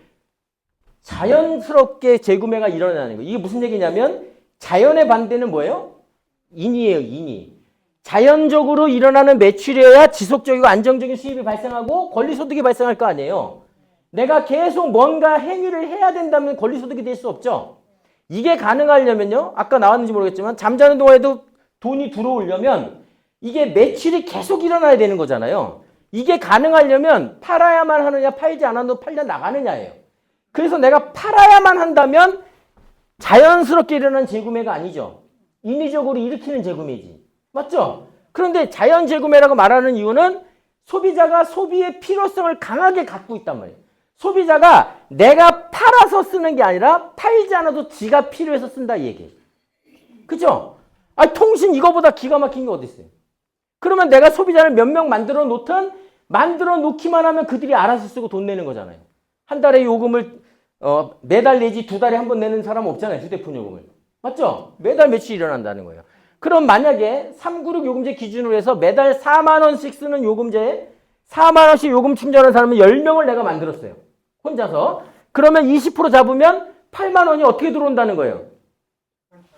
자연스럽게 재구매가 일어나는 거예요. 이게 무슨 얘기냐면 자연의 반대는 뭐예요? 인이에요. 인이. 자연적으로 일어나는 매출이어야 지속적이고 안정적인 수입이 발생하고 권리소득이 발생할 거 아니에요. 내가 계속 뭔가 행위를 해야 된다면 권리소득이 될 수 없죠. 이게 가능하려면요. 아까 나왔는지 모르겠지만 잠자는 동안에도 돈이 들어오려면 이게 매출이 계속 일어나야 되는 거잖아요. 이게 가능하려면 팔아야만 하느냐 팔지 않아도 팔려 나가느냐예요. 그래서 내가 팔아야만 한다면 자연스럽게 일어나는 재구매가 아니죠. 인위적으로 일으키는 재구매지. 맞죠? 그런데 자연 재구매라고 말하는 이유는 소비자가 소비의 필요성을 강하게 갖고 있단 말이에요. 소비자가 내가 팔아서 쓰는 게 아니라 팔지 않아도 지가 필요해서 쓴다 이 얘기예요. 그죠? 아니, 통신 이거보다 기가 막힌 게 어디 있어요? 그러면 내가 소비자를 몇 명 만들어 놓든 만들어 놓기만 하면 그들이 알아서 쓰고 돈 내는 거잖아요. 한 달에 요금을 매달 내지 두 달에 한 번 내는 사람 없잖아요. 휴대폰 요금을. 맞죠? 매달 매출이 일어난다는 거예요. 그럼 만약에 396 요금제 기준으로 해서 매달 4만 원씩 쓰는 요금제에 4만 원씩 요금 충전하는 사람은 10명을 내가 만들었어요. 혼자서. 그러면 20% 잡으면 8만 원이 어떻게 들어온다는 거예요?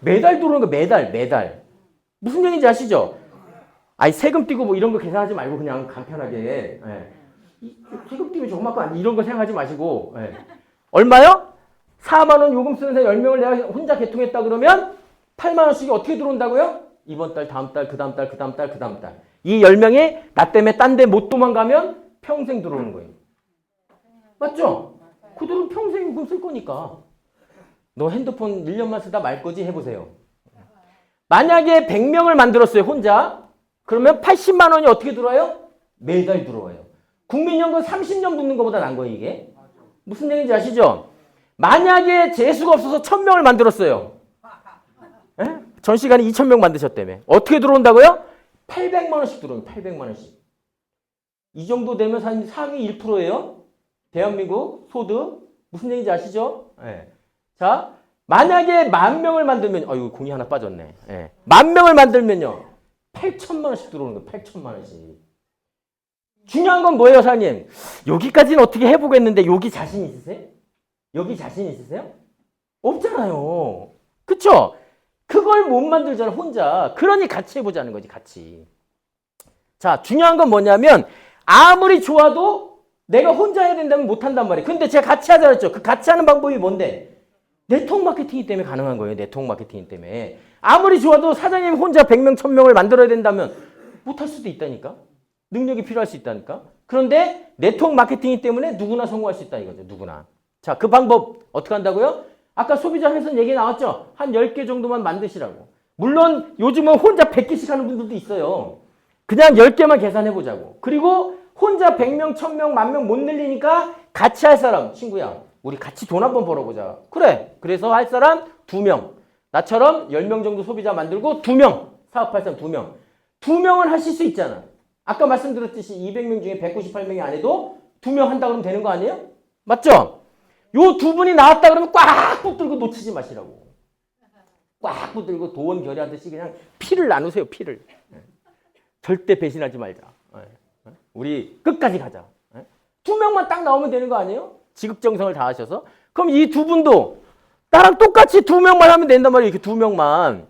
매달 들어오는 거 매달. 무슨 얘기인지 아시죠? 아니 세금 띄고 뭐 이런 거 계산하지 말고 그냥 간편하게 세금 띄면 조금만 이런 거 생각하지 마시고 얼마요? 4만 원 요금 쓰는 사람 10명을 내가 혼자 개통했다 그러면 8만 원씩이 어떻게 들어온다고요? 이번 달, 다음 달, 그 다음 달, 그 다음 달, 그 다음 달. 이 10명이 나 때문에 딴 데 못 도망가면 평생 들어오는 거예요. 맞죠? 그들은 평생 요금 쓸 거니까. 너 핸드폰 1년만 쓰다 말 거지 해보세요. 만약에 100명을 만들었어요. 혼자. 그러면 80만 원이 어떻게 들어와요? 매달 들어와요. 국민연금 30년 붙는 것보다 난 거예요. 이게. 무슨 얘기인지 아시죠? 만약에 재수가 없어서 1000명을 만들었어요. 에? 전 시간에 2000명 만드셨다며. 어떻게 들어온다고요? 800만 원씩 들어오면 800만 원씩. 이 정도 되면 상위 1%예요. 대한민국 소득. 무슨 얘기인지 아시죠? 네. 자, 만약에 10,000명을 만들면 이거 공이 하나 빠졌네. 네. 10,000명을 만들면요. 8천만 원씩 들어오는 거예요. 8천만 원씩. 중요한 건 뭐예요, 사장님? 여기까지는 어떻게 해보겠는데 여기 자신 있으세요? 여기 자신 있으세요? 없잖아요. 그쵸? 그걸 못 만들잖아, 혼자. 그러니 같이 해보자는 거지, 같이. 자, 중요한 건 뭐냐면 아무리 좋아도 내가 혼자 해야 된다면 못한단 말이에요. 근데 제가 같이 하자 그랬죠. 그 같이 하는 방법이 뭔데? 네트워크 마케팅이 때문에 가능한 거예요. 네트워크 마케팅이 때문에. 아무리 좋아도 사장님 혼자 100명, 1000명을 만들어야 된다면 못할 수도 있다니까. 능력이 필요할 수 있다니까. 그런데 네트워크 마케팅이 때문에 누구나 성공할 수 있다 이거죠. 누구나. 자, 그 방법 어떻게 한다고요? 아까 소비자 회선 얘기 나왔죠? 한 10개 정도만 만드시라고. 물론 요즘은 혼자 100개씩 하는 분들도 있어요. 그냥 10개만 계산해보자고. 그리고 혼자 100명, 1000명, 10,000명 못 늘리니까 같이 할 사람, 친구야. 우리 같이 돈 한번 벌어보자. 그래. 그래서 할 사람 2명. 나처럼 10명 정도 소비자 만들고 2명. 사업할 사람 2명. 2명은 하실 수 있잖아. 아까 말씀드렸듯이 200명 중에 198명이 안 해도 2명 한다 그러면 되는 거 아니에요? 맞죠? 요 두 분이 나왔다 그러면 꽉 붙들고 놓치지 마시라고. 꽉 붙들고 도원 결의하듯이 그냥 피를 나누세요. 피를. 절대 배신하지 말자. 우리 끝까지 가자. 2명만 딱 나오면 되는 거 아니에요? 지극정성을 다하셔서. 그럼 이 두 분도 나랑 똑같이 2명만 하면 된단 말이에요. 이렇게 2명만.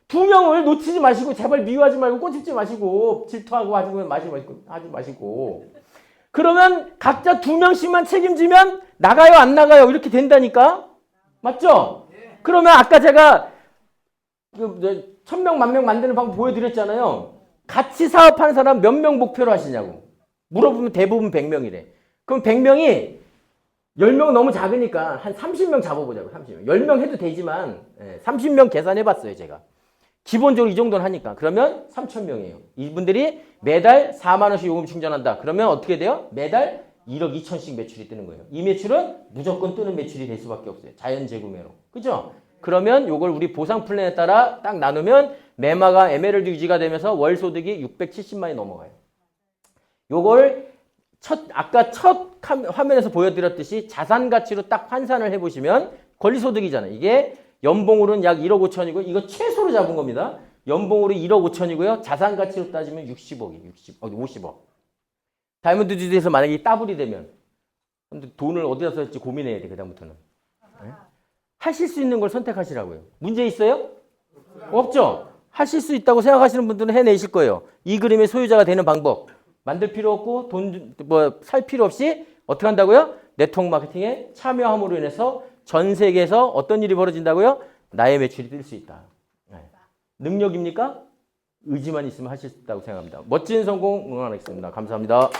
2명을 놓치지 마시고 제발 미워하지 말고 꼬집지 마시고 질투하고 하지 마시고 그러면 각자 2명씩만 책임지면 나가요 안 나가요 이렇게 된다니까. 맞죠? 그러면 아까 제가 1000명 10,000명 만드는 방법 보여드렸잖아요. 같이 사업하는 사람 몇 명 목표로 하시냐고 물어보면 대부분 100명이래. 그럼 100명이 10명 너무 작으니까 한 30명 잡아보자고. 30명. 10명 해도 되지만 30명 계산해봤어요 제가. 기본적으로 이 정도는 하니까. 그러면 3,000명이에요. 이분들이 매달 4만 원씩 요금 충전한다. 그러면 어떻게 돼요? 매달 1억 2천씩 매출이 뜨는 거예요. 이 매출은 무조건 뜨는 매출이 될 수밖에 없어요. 자연 재구매로. 그죠? 그러면 요걸 우리 보상 플랜에 따라 딱 나누면 매마가 에메랄드 유지가 되면서 월 소득이 670만이 넘어가요. 요걸 아까 첫 화면에서 보여드렸듯이 자산 가치로 딱換算을 해보시면 권리소득이잖아요. 이게 연봉으로는 약 1억 5천이고 이거 최소로 잡은 겁니다. 연봉으로 1억 5천이고요. 자산 가치로 따지면 60억이에요. 50억. 다이아몬드 주주에서 만약에 따블이 되면 돈을 어디다 쓸지 고민해야 돼. 그다음부터는. 네? 하실 수 있는 걸 선택하시라고요. 문제 있어요? 없죠? 하실 수 있다고 생각하시는 분들은 해내실 거예요. 이 그림의 소유자가 되는 방법. 만들 필요 없고 살 필요 없이 어떻게 한다고요? 네트워크 마케팅에 참여함으로 인해서 전 세계에서 어떤 일이 벌어진다고요? 나의 매출이 뜰 수 있다. 네. 능력입니까? 의지만 있으면 하실 수 있다고 생각합니다. 멋진 성공 응원하겠습니다. 감사합니다.